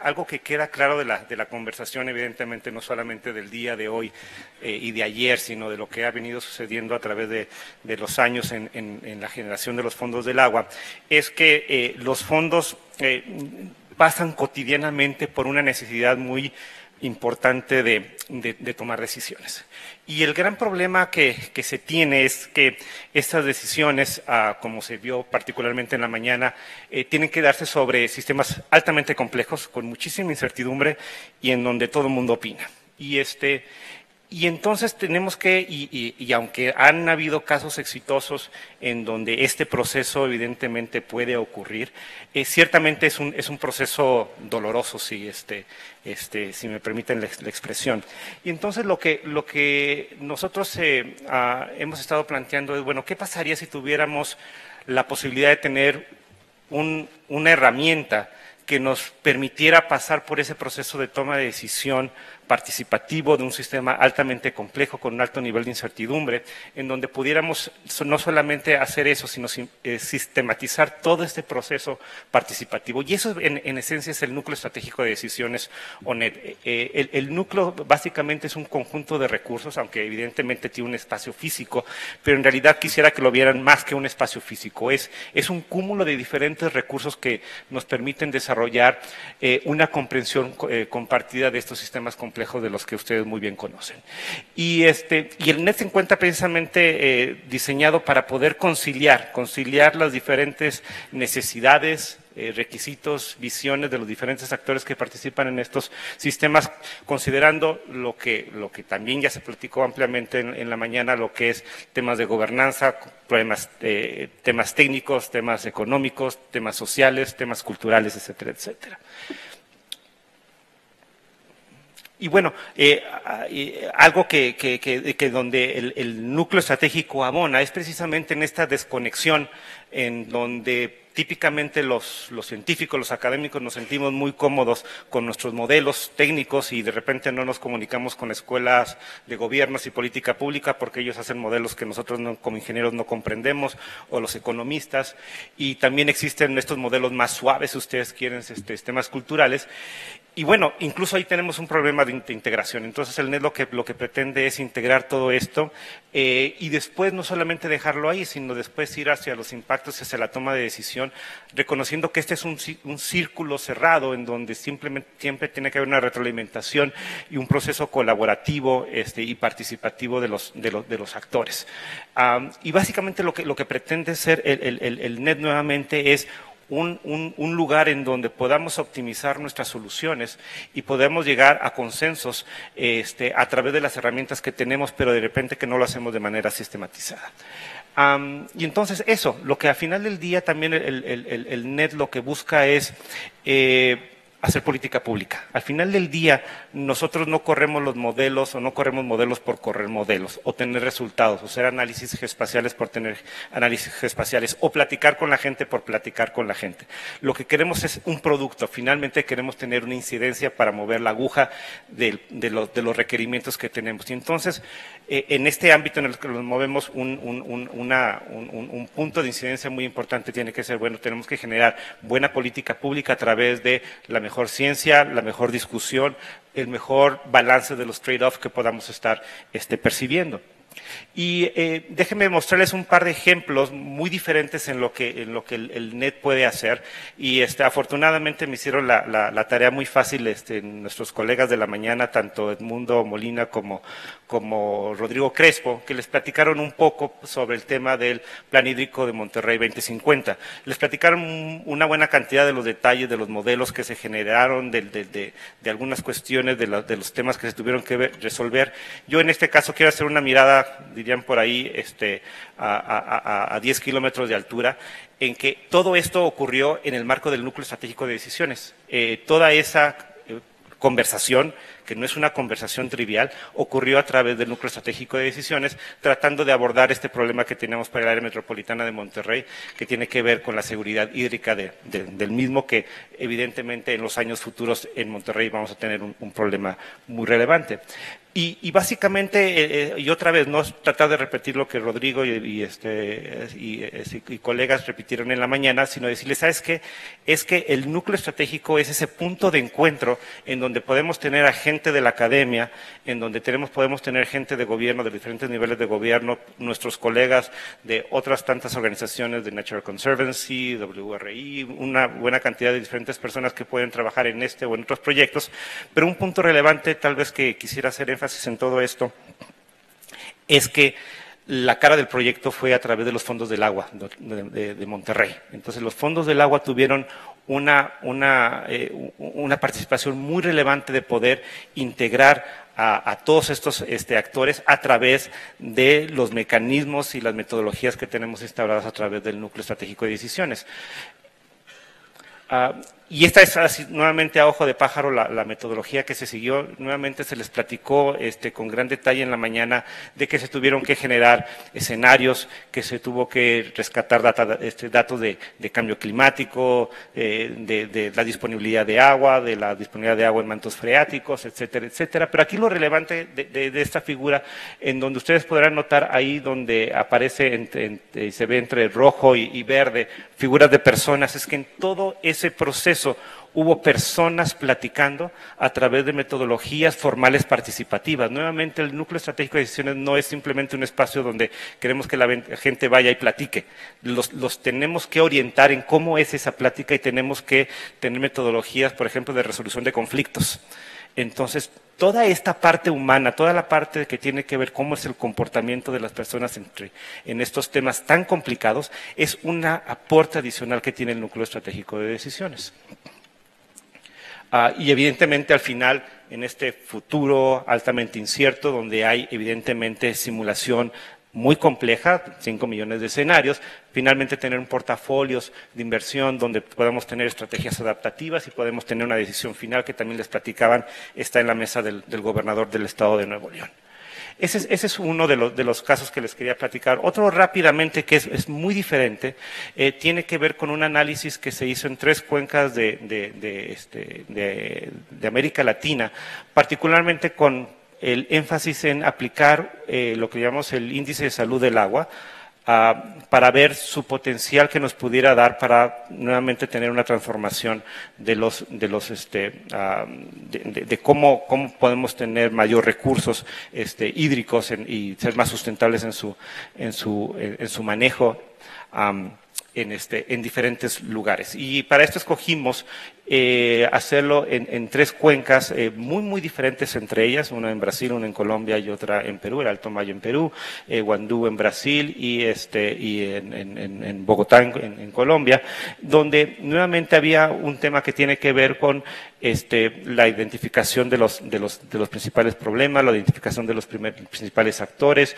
S4: algo que queda claro de la conversación, evidentemente no solamente del día de hoy y de ayer, sino de lo que ha venido sucediendo a través de los años en la generación de los fondos del agua, es que los fondos pasan cotidianamente por una necesidad muy importante de tomar decisiones. Y el gran problema que se tiene es que estas decisiones, como se vio particularmente en la mañana, tienen que darse sobre sistemas altamente complejos, con muchísima incertidumbre y en donde todo el mundo opina. Y entonces tenemos que, y aunque han habido casos exitosos en donde este proceso evidentemente puede ocurrir, ciertamente es un proceso doloroso, si me permiten la expresión. Y entonces lo que nosotros hemos estado planteando es, bueno, ¿qué pasaría si tuviéramos la posibilidad de tener una herramienta que nos permitiera pasar por ese proceso de toma de decisión participativo de un sistema altamente complejo con un alto nivel de incertidumbre, en donde pudiéramos no solamente hacer eso, sino sistematizar todo este proceso participativo? Y eso en esencia es el núcleo estratégico de decisiones ONED. El núcleo básicamente es un conjunto de recursos, aunque evidentemente tiene un espacio físico, pero en realidad quisiera que lo vieran más que un espacio físico. Es un cúmulo de diferentes recursos que nos permiten desarrollar una comprensión compartida de estos sistemas complejos de los que ustedes muy bien conocen. Y el NED se encuentra precisamente diseñado para poder conciliar las diferentes necesidades, requisitos, visiones de los diferentes actores que participan en estos sistemas, considerando lo que también ya se platicó ampliamente en la mañana, lo que es temas de gobernanza, temas técnicos, temas económicos, temas sociales, temas culturales, etcétera, etcétera. Y bueno, algo que donde el núcleo estratégico abona es precisamente en esta desconexión, en donde típicamente los científicos, los académicos nos sentimos muy cómodos con nuestros modelos técnicos y de repente no nos comunicamos con escuelas de gobiernos y política pública porque ellos hacen modelos que nosotros como ingenieros no comprendemos, o los economistas, y también existen estos modelos más suaves, si ustedes quieren, sistemas culturales. Y bueno, incluso ahí tenemos un problema de integración. Entonces el NET lo que pretende es integrar todo esto y después no solamente dejarlo ahí, sino después ir hacia los impactos, hacia la toma de decisión, reconociendo que este es un círculo cerrado en donde siempre tiene que haber una retroalimentación y un proceso colaborativo y participativo de los actores. Y básicamente lo que pretende ser el NET nuevamente es un lugar en donde podamos optimizar nuestras soluciones y podemos llegar a consensos a través de las herramientas que tenemos, pero de repente que no lo hacemos de manera sistematizada. Y entonces eso, lo que al final del día también el NET lo que busca es hacer política pública. Al final del día, nosotros no corremos los modelos o no corremos modelos por correr modelos o tener resultados, o hacer análisis geoespaciales por tener análisis geoespaciales o platicar con la gente por platicar con la gente. Lo que queremos es un producto. Finalmente queremos tener una incidencia para mover la aguja de los requerimientos que tenemos. Y entonces, en este ámbito en el que nos movemos, un punto de incidencia muy importante tiene que ser, bueno, tenemos que generar buena política pública a través de la mejor ciencia, la mejor discusión, el mejor balance de los trade-offs que podamos estar percibiendo. Y déjenme mostrarles un par de ejemplos muy diferentes en lo que el NET puede hacer. Y afortunadamente me hicieron la tarea muy fácil nuestros colegas de la mañana, tanto Edmundo Molina como Rodrigo Crespo, que les platicaron un poco sobre el tema del Plan Hídrico de Monterrey 2050. Les platicaron una buena cantidad de los detalles, de los modelos que se generaron, de algunas cuestiones, de los temas que se tuvieron que resolver. Yo en este caso quiero hacer una mirada, dirían por ahí, a 10 kilómetros de altura, en que todo esto ocurrió en el marco del núcleo estratégico de decisiones. Toda esa conversación, que no es una conversación trivial, ocurrió a través del núcleo estratégico de decisiones, tratando de abordar este problema que tenemos para el área metropolitana de Monterrey, que tiene que ver con la seguridad hídrica del mismo, que evidentemente en los años futuros en Monterrey vamos a tener un problema muy relevante. Y básicamente, y otra vez, no tratar de repetir lo que Rodrigo y colegas repitieron en la mañana, sino decirles, ¿sabes qué? Es que el núcleo estratégico es ese punto de encuentro en donde podemos tener a gente de la academia, en donde podemos tener gente de gobierno, de diferentes niveles de gobierno, nuestros colegas de otras tantas organizaciones de Natural Conservancy, WRI, una buena cantidad de diferentes personas que pueden trabajar en o en otros proyectos, pero un punto relevante tal vez que quisiera hacer énfasis en todo esto es que la cara del proyecto fue a través de los fondos del agua de Monterrey. Entonces, los fondos del agua tuvieron una participación muy relevante de poder integrar a todos estos actores a través de los mecanismos y las metodologías que tenemos instauradas a través del núcleo estratégico de decisiones. Y esta es así, nuevamente a ojo de pájaro la metodología que se siguió. Nuevamente se les platicó con gran detalle en la mañana de que se tuvieron que generar escenarios, que se tuvo que rescatar datos de cambio climático, de la disponibilidad de agua, en mantos freáticos, etcétera, etcétera. Pero aquí lo relevante de esta figura, en donde ustedes podrán notar ahí donde aparece, se ve entre rojo y verde, figuras de personas, es que en todo ese proceso hubo personas platicando a través de metodologías formales participativas. Nuevamente, el núcleo estratégico de decisiones no es simplemente un espacio donde queremos que la gente vaya y platique. Los tenemos que orientar en cómo es esa plática y tenemos que tener metodologías, por ejemplo, de resolución de conflictos. Entonces, toda esta parte humana, toda la parte que tiene que ver cómo es el comportamiento de las personas en estos temas tan complicados, es un aporte adicional que tiene el núcleo estratégico de decisiones. Y evidentemente al final, en este futuro altamente incierto, donde hay evidentemente simulación muy compleja, 5 millones de escenarios, finalmente tener un portafolio de inversión donde podamos tener estrategias adaptativas y podemos tener una decisión final que también les platicaban, está en la mesa del gobernador del estado de Nuevo León. Ese es uno de los casos que les quería platicar. Otro rápidamente que es muy diferente, tiene que ver con un análisis que se hizo en 3 cuencas de América Latina, particularmente con el énfasis en aplicar lo que llamamos el índice de salud del agua, para ver su potencial que nos pudiera dar para nuevamente tener una transformación de cómo podemos tener mayor recursos hídricos y ser más sustentables en su manejo en diferentes lugares. Y para esto escogimos hacerlo en 3 cuencas muy diferentes entre ellas, una en Brasil, una en Colombia y otra en Perú, el Alto Mayo en Perú, Guandú en Brasil y en Bogotá en Colombia, donde nuevamente había un tema que tiene que ver con la identificación de los principales problemas, la identificación de los principales actores,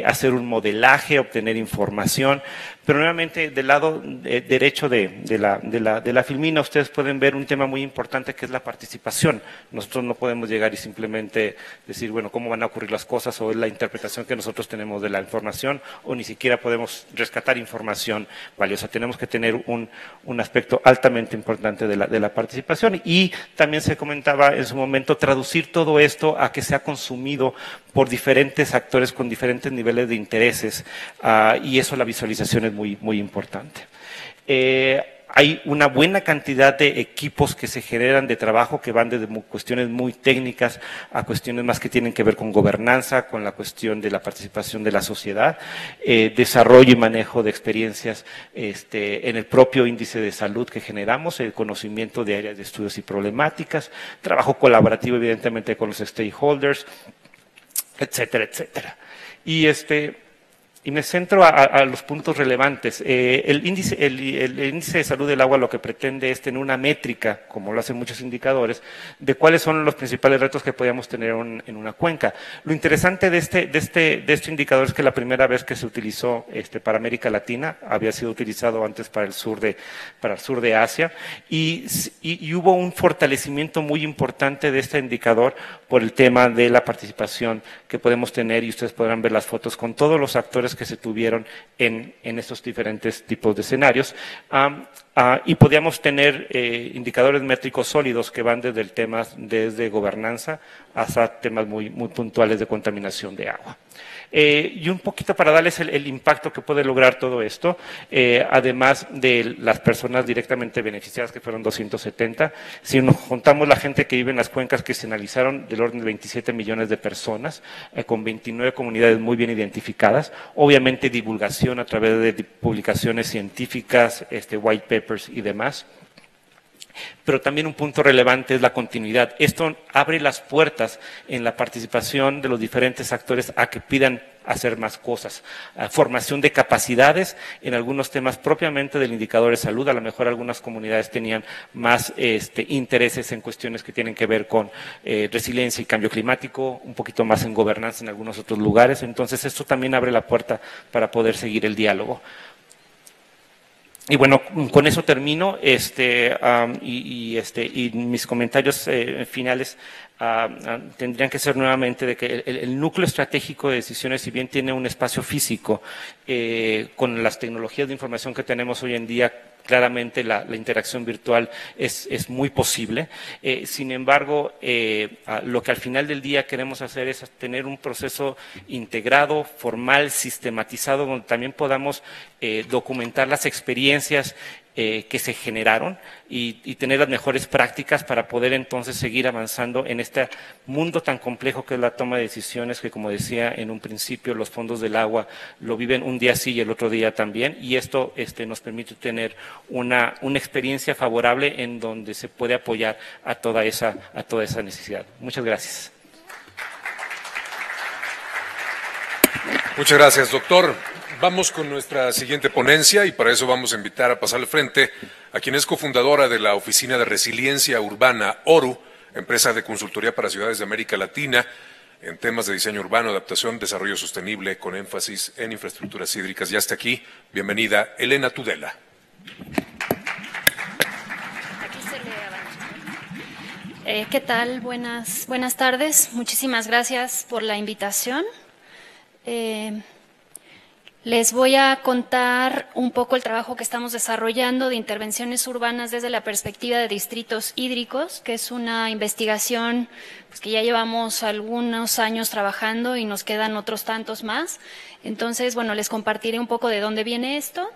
S4: hacer un modelaje, obtener información, pero nuevamente del lado derecho de la filmina ustedes pueden ver un tema muy importante que es la participación. Nosotros no podemos llegar y simplemente decir, bueno, cómo van a ocurrir las cosas o es la interpretación que nosotros tenemos de la información o ni siquiera podemos rescatar información valiosa. Tenemos que tener un aspecto altamente importante de la participación y también se comentaba en su momento traducir todo esto a que sea consumido por diferentes actores con diferentes niveles de intereses y eso la visualización es muy importante. Hay una buena cantidad de equipos que se generan de trabajo que van desde cuestiones muy técnicas a cuestiones más que tienen que ver con gobernanza, con la cuestión de la participación de la sociedad, desarrollo y manejo de experiencias en el propio índice de salud que generamos, el conocimiento de áreas de estudios y problemáticas, trabajo colaborativo evidentemente con los stakeholders, etcétera, etcétera. Y me centro a los puntos relevantes. El índice de salud del agua lo que pretende es tener una métrica, como lo hacen muchos indicadores, de cuáles son los principales retos que podríamos tener en una cuenca. Lo interesante de este indicador es que la primera vez que se utilizó para América Latina, había sido utilizado antes para el sur de Asia, y hubo un fortalecimiento muy importante de este indicador por el tema de la participación que podemos tener, y ustedes podrán ver las fotos con todos los actores que se tuvieron en estos diferentes tipos de escenarios. Y podíamos tener indicadores métricos sólidos que van desde gobernanza hasta temas muy puntuales de contaminación de agua. Y un poquito para darles el impacto que puede lograr todo esto, además de las personas directamente beneficiadas, que fueron 270, si nos juntamos la gente que vive en las cuencas que se analizaron, del orden de 27 millones de personas, con 29 comunidades muy bien identificadas, obviamente divulgación a través de publicaciones científicas, white papers y demás. Pero también un punto relevante es la continuidad. Esto abre las puertas en la participación de los diferentes actores a que pidan hacer más cosas. Formación de capacidades en algunos temas propiamente del indicador de salud. A lo mejor algunas comunidades tenían más intereses en cuestiones que tienen que ver con resiliencia y cambio climático, un poquito más en gobernanza en algunos otros lugares. Entonces, esto también abre la puerta para poder seguir el diálogo. Y bueno, con eso termino y mis comentarios finales tendrían que ser nuevamente de que el núcleo estratégico de decisiones, si bien tiene un espacio físico, con las tecnologías de información que tenemos hoy en día, claramente la interacción virtual es muy posible. Sin embargo, lo que al final del día queremos hacer es tener un proceso integrado, formal, sistematizado, donde también podamos documentar las experiencias que se generaron y tener las mejores prácticas para poder entonces seguir avanzando en este mundo tan complejo que es la toma de decisiones, que como decía en un principio, los fondos del agua lo viven un día sí y el otro día también, y esto nos permite tener una experiencia favorable en donde se puede apoyar a toda esa necesidad. Muchas gracias.
S1: Muchas gracias, doctor. Vamos con nuestra siguiente ponencia y para eso vamos a invitar a pasar al frente a quien es cofundadora de la Oficina de Resiliencia Urbana, ORU, empresa de consultoría para ciudades de América Latina en temas de diseño urbano, adaptación, desarrollo sostenible con énfasis en infraestructuras hídricas. Ya está aquí. Bienvenida, Elena Tudela.
S5: Aquí se lee abajo. ¿Qué tal? Buenas tardes. Muchísimas gracias por la invitación. Les voy a contar un poco el trabajo que estamos desarrollando de intervenciones urbanas desde la perspectiva de distritos hídricos, que es una investigación pues, que ya llevamos algunos años trabajando y nos quedan otros tantos más. Entonces, bueno, les compartiré un poco de dónde viene esto.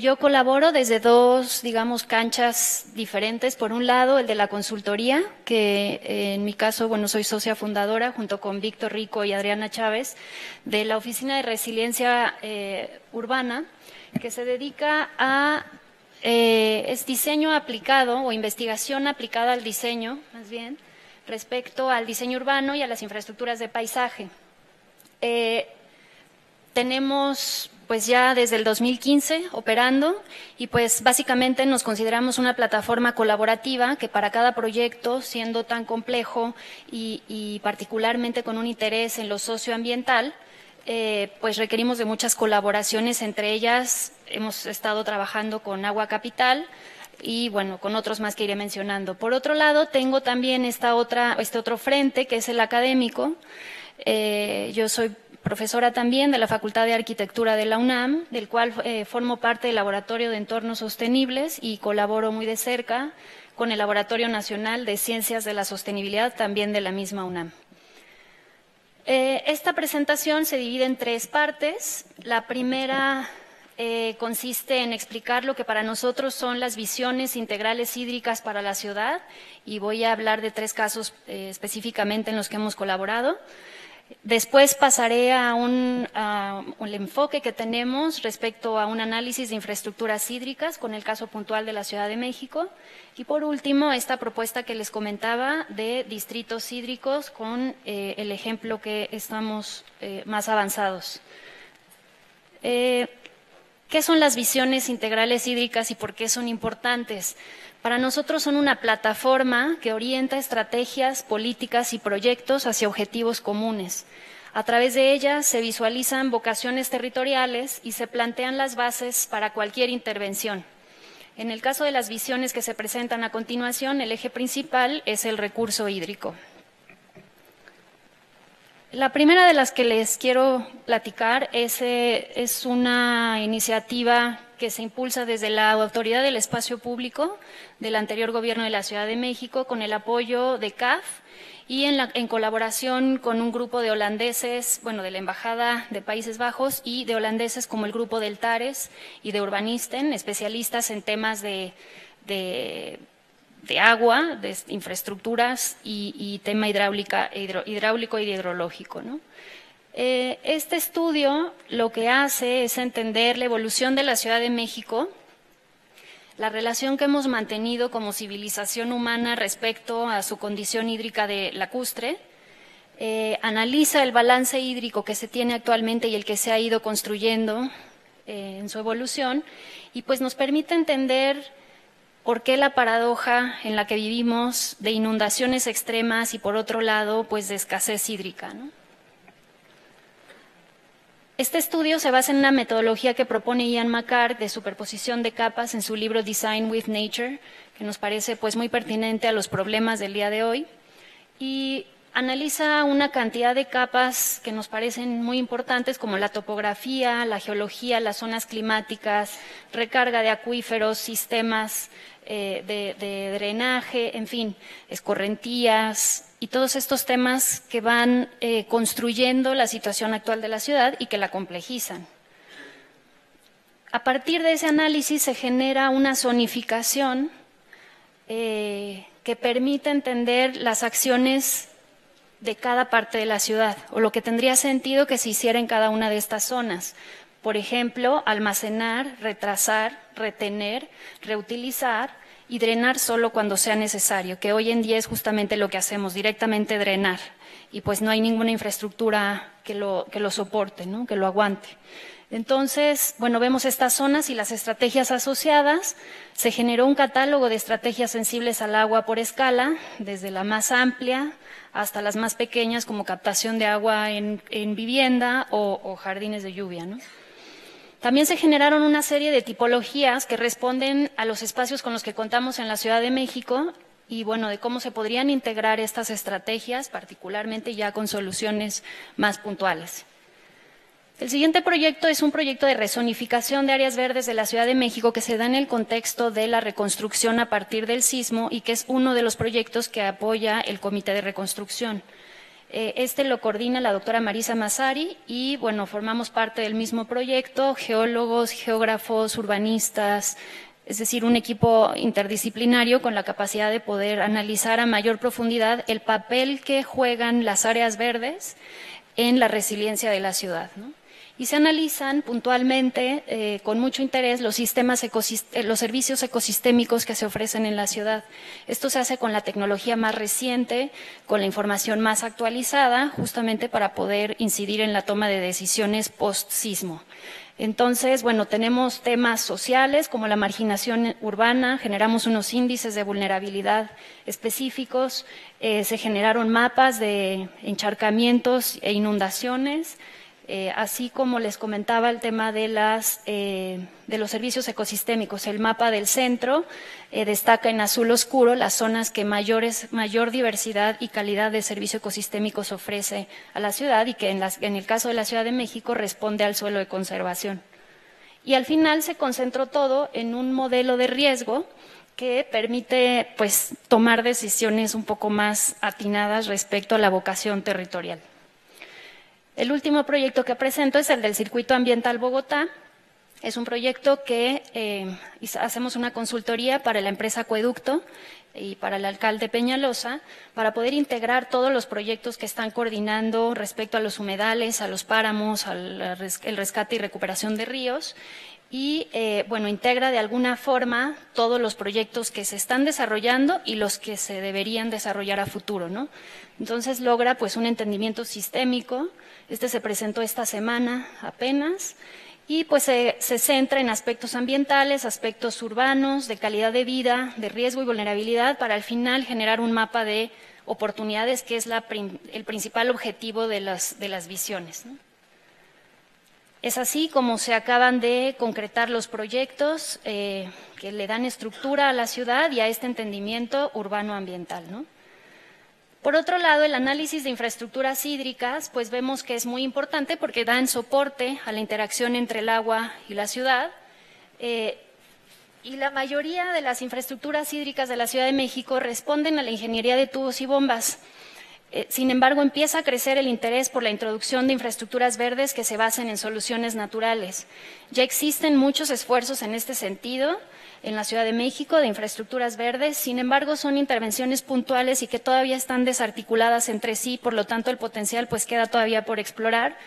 S5: Yo colaboro desde dos, digamos, canchas diferentes. Por un lado, el de la consultoría, que en mi caso, bueno, soy socia fundadora junto con Víctor Rico y Adriana Chávez, de la Oficina de Resiliencia Urbana, que se dedica a es diseño aplicado o investigación aplicada al diseño, más bien, respecto al diseño urbano y a las infraestructuras de paisaje. Tenemos pues ya desde el 2015 operando y pues básicamente nos consideramos una plataforma colaborativa que para cada proyecto, siendo tan complejo y particularmente con un interés en lo socioambiental, pues requerimos de muchas colaboraciones. Entre ellas hemos estado trabajando con Agua Capital y bueno, con otros más que iré mencionando. Por otro lado, tengo también este otro frente que es el académico. Yo soy profesora también de la Facultad de Arquitectura de la UNAM, del cual formo parte del Laboratorio de Entornos Sostenibles y colaboro muy de cerca con el Laboratorio Nacional de Ciencias de la Sostenibilidad, también de la misma UNAM. Esta presentación se divide en tres partes. La primera consiste en explicar lo que para nosotros son las visiones integrales hídricas para la ciudad y voy a hablar de tres casos específicamente en los que hemos colaborado. Después pasaré a un enfoque que tenemos respecto a un análisis de infraestructuras hídricas con el caso puntual de la Ciudad de México. Y por último, esta propuesta que les comentaba de distritos hídricos con el ejemplo que estamos más avanzados. ¿Qué son las visiones integrales hídricas y por qué son importantes? Para nosotros son una plataforma que orienta estrategias, políticas y proyectos hacia objetivos comunes. A través de ellas se visualizan vocaciones territoriales y se plantean las bases para cualquier intervención. En el caso de las visiones que se presentan a continuación, el eje principal es el recurso hídrico. La primera de las que les quiero platicar es una iniciativa que se impulsa desde la Autoridad del Espacio Público del anterior gobierno de la Ciudad de México con el apoyo de CAF y en colaboración con un grupo de holandeses, bueno, de la Embajada de Países Bajos y de holandeses como el grupo del TARES y de Urbanisten, especialistas en temas de agua, de infraestructuras y tema hidráulico y hidrológico, ¿no? Este estudio lo que hace es entender la evolución de la Ciudad de México, la relación que hemos mantenido como civilización humana respecto a su condición hídrica lacustre, analiza el balance hídrico que se tiene actualmente y el que se ha ido construyendo en su evolución y pues nos permite entender por qué la paradoja en la que vivimos de inundaciones extremas y por otro lado pues de escasez hídrica, ¿no? Este estudio se basa en una metodología que propone Ian McCart de superposición de capas en su libro Design with Nature, que nos parece pues muy pertinente a los problemas del día de hoy, y analiza una cantidad de capas que nos parecen muy importantes como la topografía, la geología, las zonas climáticas, recarga de acuíferos, sistemas de drenaje, en fin, escorrentías y todos estos temas que van construyendo la situación actual de la ciudad y que la complejizan. A partir de ese análisis se genera una zonificación que permite entender las acciones de cada parte de la ciudad o lo que tendría sentido que se hiciera en cada una de estas zonas. Por ejemplo, almacenar, retrasar, retener, reutilizar y drenar solo cuando sea necesario, que hoy en día es justamente lo que hacemos, directamente drenar, y pues no hay ninguna infraestructura que lo soporte, ¿no? Que lo aguante. Entonces, bueno, vemos estas zonas y las estrategias asociadas. Se generó un catálogo de estrategias sensibles al agua por escala, desde la más amplia hasta las más pequeñas, como captación de agua en vivienda o jardines de lluvia, ¿no? También se generaron una serie de tipologías que responden a los espacios con los que contamos en la Ciudad de México y bueno, de cómo se podrían integrar estas estrategias, particularmente ya con soluciones más puntuales. El siguiente proyecto es un proyecto de rezonificación de áreas verdes de la Ciudad de México que se da en el contexto de la reconstrucción a partir del sismo y que es uno de los proyectos que apoya el Comité de Reconstrucción. Este lo coordina la doctora Marisa Massari y, bueno, formamos parte del mismo proyecto, geólogos, geógrafos, urbanistas, es decir, un equipo interdisciplinario con la capacidad de poder analizar a mayor profundidad el papel que juegan las áreas verdes en la resiliencia de la ciudad, ¿no? Y se analizan puntualmente, con mucho interés, los servicios ecosistémicos que se ofrecen en la ciudad. Esto se hace con la tecnología más reciente, con la información más actualizada, justamente para poder incidir en la toma de decisiones post-sismo. Entonces, bueno, tenemos temas sociales como la marginación urbana, generamos unos índices de vulnerabilidad específicos, se generaron mapas de encharcamientos e inundaciones, así como les comentaba el tema de los servicios ecosistémicos. El mapa del centro destaca en azul oscuro las zonas que mayor diversidad y calidad de servicio ecosistémicos ofrece a la ciudad y que en el caso de la Ciudad de México responde al suelo de conservación. Y al final se concentró todo en un modelo de riesgo que permite, pues, tomar decisiones un poco más atinadas respecto a la vocación territorial. El último proyecto que presento es el del Circuito Ambiental Bogotá. Es un proyecto que hacemos una consultoría para la empresa Acueducto y para el alcalde Peñalosa para poder integrar todos los proyectos que están coordinando respecto a los humedales, a los páramos, el rescate y recuperación de ríos. Y, bueno, integra de alguna forma todos los proyectos que se están desarrollando y los que se deberían desarrollar a futuro, ¿no? Entonces logra, pues, un entendimiento sistémico. Este se presentó esta semana apenas y, pues, se centra en aspectos ambientales, aspectos urbanos, de calidad de vida, de riesgo y vulnerabilidad, para al final generar un mapa de oportunidades que es el principal objetivo de las visiones, ¿no? Es así como se acaban de concretar los proyectos que le dan estructura a la ciudad y a este entendimiento urbano-ambiental, ¿no? Por otro lado, el análisis de infraestructuras hídricas, pues vemos que es muy importante porque dan soporte a la interacción entre el agua y la ciudad. Y la mayoría de las infraestructuras hídricas de la Ciudad de México responden a la ingeniería de tubos y bombas. Sin embargo, empieza a crecer el interés por la introducción de infraestructuras verdes que se basen en soluciones naturales. Ya existen muchos esfuerzos en este sentido en la Ciudad de México de infraestructuras verdes, sin embargo, son intervenciones puntuales y que todavía están desarticuladas entre sí, por lo tanto, el potencial pues queda todavía por explorar.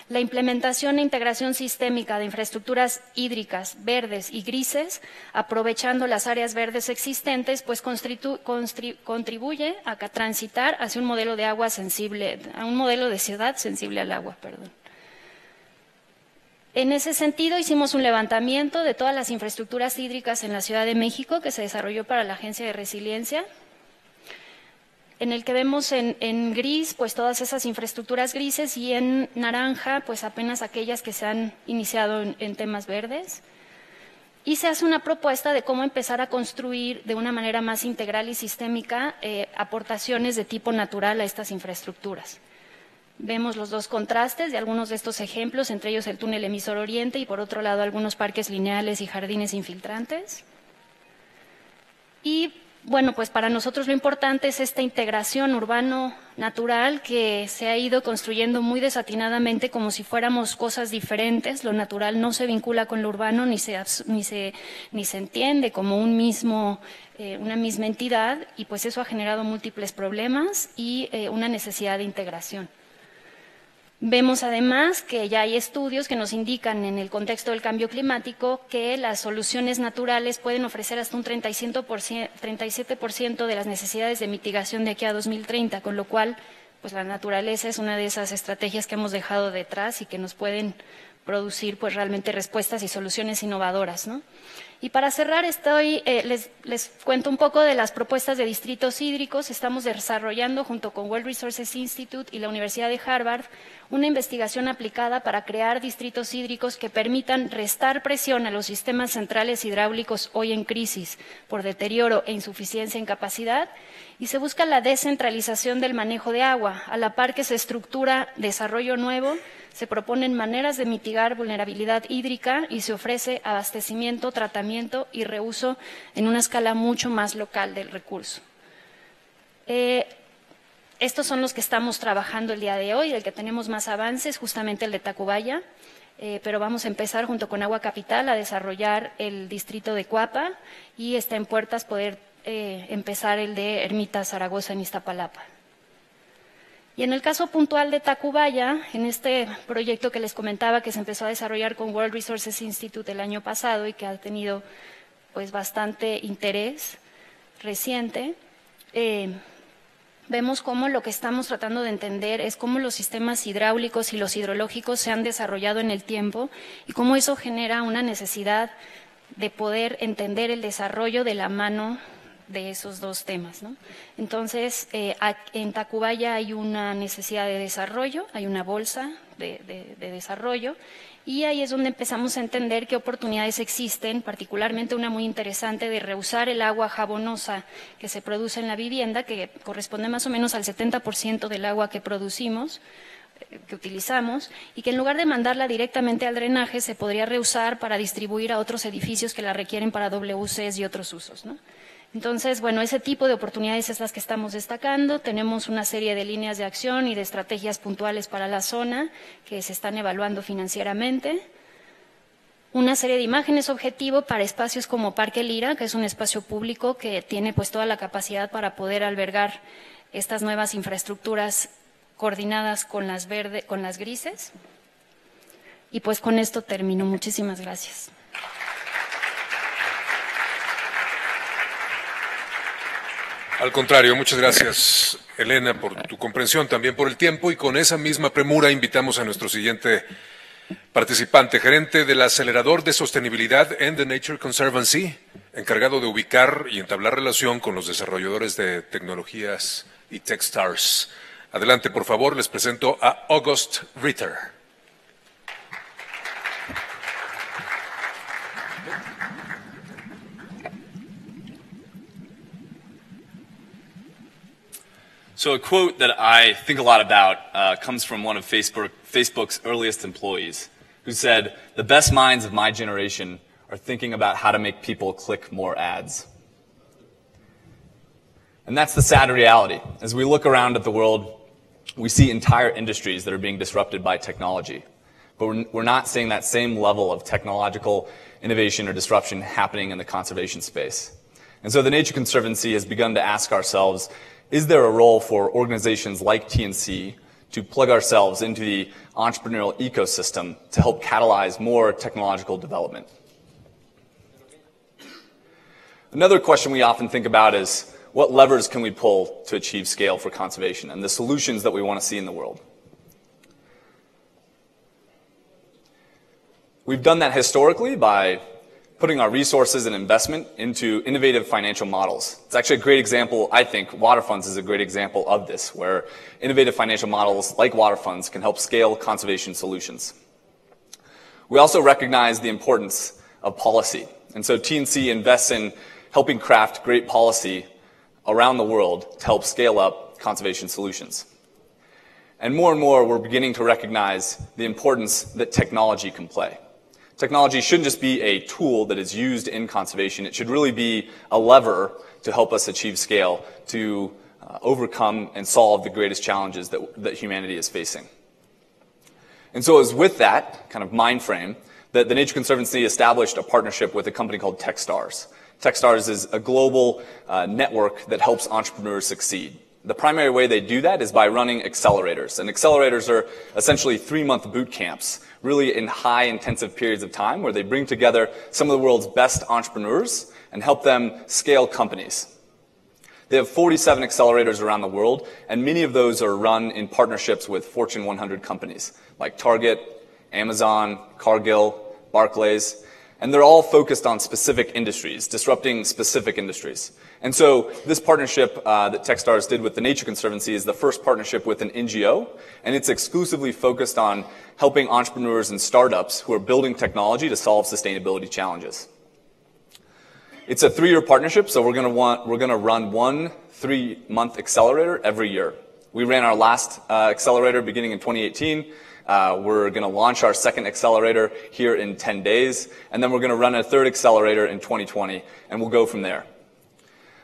S5: La implementación e integración sistémica de infraestructuras hídricas, verdes y grises, aprovechando las áreas verdes existentes, pues contribuye a transitar hacia un modelo de agua sensible, a un modelo de ciudad sensible al agua, perdón. En ese sentido, hicimos un levantamiento de todas las infraestructuras hídricas en la Ciudad de México que se desarrolló para la Agencia de Resiliencia, en el que vemos en gris pues todas esas infraestructuras grises y en naranja pues apenas aquellas que se han iniciado en temas verdes. Y se hace una propuesta de cómo empezar a construir de una manera más integral y sistémica aportaciones de tipo natural a estas infraestructuras. Vemos los dos contrastes de algunos de estos ejemplos, entre ellos el túnel emisor oriente y por otro lado algunos parques lineales y jardines infiltrantes. Y bueno, pues para nosotros lo importante es esta integración urbano-natural que se ha ido construyendo muy desatinadamente como si fuéramos cosas diferentes. Lo natural no se vincula con lo urbano ni se entiende como una misma entidad y pues eso ha generado múltiples problemas y una necesidad de integración. Vemos además que ya hay estudios que nos indican en el contexto del cambio climático que las soluciones naturales pueden ofrecer hasta un 37% de las necesidades de mitigación de aquí a 2030, con lo cual pues la naturaleza es una de esas estrategias que hemos dejado detrás y que nos pueden producir pues realmente respuestas y soluciones innovadoras, ¿no? Y para cerrar les cuento un poco de las propuestas de distritos hídricos. Estamos desarrollando junto con World Resources Institute y la Universidad de Harvard una investigación aplicada para crear distritos hídricos que permitan restar presión a los sistemas centrales hidráulicos hoy en crisis por deterioro e insuficiencia en capacidad, y se busca la descentralización del manejo de agua, a la par que se estructura desarrollo nuevo. Se proponen maneras de mitigar vulnerabilidad hídrica y se ofrece abastecimiento, tratamiento y reuso en una escala mucho más local del recurso. Estos son los que estamos trabajando el día de hoy. El que tenemos más avances, justamente el de Tacubaya, pero vamos a empezar junto con Agua Capital a desarrollar el distrito de Cuapa, y está en puertas poder empezar el de Ermita Zaragoza en Iztapalapa. Y en el caso puntual de Tacubaya, en este proyecto que les comentaba que se empezó a desarrollar con World Resources Institute el año pasado y que ha tenido pues bastante interés reciente, vemos cómo lo que estamos tratando de entender es cómo los sistemas hidráulicos y los hidrológicos se han desarrollado en el tiempo y cómo eso genera una necesidad de poder entender el desarrollo de la mano de esos dos temas, ¿no? Entonces, en Tacubaya hay una necesidad de desarrollo, hay una bolsa de desarrollo, y ahí es donde empezamos a entender qué oportunidades existen, particularmente una muy interesante de reusar el agua jabonosa que se produce en la vivienda, que corresponde más o menos al 70% del agua que producimos, que utilizamos, y que en lugar de mandarla directamente al drenaje se podría reusar para distribuir a otros edificios que la requieren para WCs y otros usos, ¿no? Entonces, bueno, ese tipo de oportunidades es las que estamos destacando. Tenemos una serie de líneas de acción y de estrategias puntuales para la zona que se están evaluando financieramente. Una serie de imágenes objetivo para espacios como Parque Lira, que es un espacio público que tiene pues toda la capacidad para poder albergar estas nuevas infraestructuras coordinadas con las grises. Y pues con esto termino. Muchísimas gracias.
S1: Al contrario, muchas gracias, Elena, por tu comprensión, también por el tiempo, y con esa misma premura invitamos a nuestro siguiente participante, gerente del acelerador de sostenibilidad en The Nature Conservancy, encargado de ubicar y entablar relación con los desarrolladores de tecnologías y Techstars. Adelante, por favor, les presento a August Ritter.
S6: So a quote that I think a lot about comes from one of Facebook's earliest employees, who said, "The best minds of my generation are thinking about how to make people click more ads." And that's the sad reality. As we look around at the world, we see entire industries that are being disrupted by technology. But we're not seeing that same level of technological innovation or disruption happening in the conservation space. And so the Nature Conservancy has begun to ask ourselves, is there a role for organizations like TNC to plug ourselves into the entrepreneurial ecosystem to help catalyze more technological development? Another question we often think about is, what levers can we pull to achieve scale for conservation and the solutions that we want to see in the world? We've done that historically by putting our resources and investment into innovative financial models. It's actually a great example, I think, water funds is a great example of this, where innovative financial models like water funds can help scale conservation solutions. We also recognize the importance of policy, and so TNC invests in helping craft great policy around the world to help scale up conservation solutions. And more, we're beginning to recognize the importance that technology can play. Technology shouldn't just be a tool that is used in conservation. It should really be a lever to help us achieve scale, to overcome and solve the greatest challenges that humanity is facing. And so it was with that kind of mind frame that the Nature Conservancy established a partnership with a company called Techstars. Techstars is a global network that helps entrepreneurs succeed. The primary way they do that is by running accelerators. And accelerators are essentially 3-month boot camps, really in high intensive periods of time where they bring together some of the world's best entrepreneurs and help them scale companies. They have 47 accelerators around the world, and many of those are run in partnerships with Fortune 100 companies like Target, Amazon, Cargill, Barclays, and they're all focused on specific industries, disrupting specific industries. And so this partnership that Techstars did with the Nature Conservancy is the first partnership with an NGO, and it's exclusively focused on helping entrepreneurs and startups who are building technology to solve sustainability challenges. It's a 3-year partnership, so we're going to run one 3-month accelerator every year. We ran our last accelerator beginning in 2018. We're going to launch our second accelerator here in 10 days, and then we're going to run a third accelerator in 2020, and we'll go from there.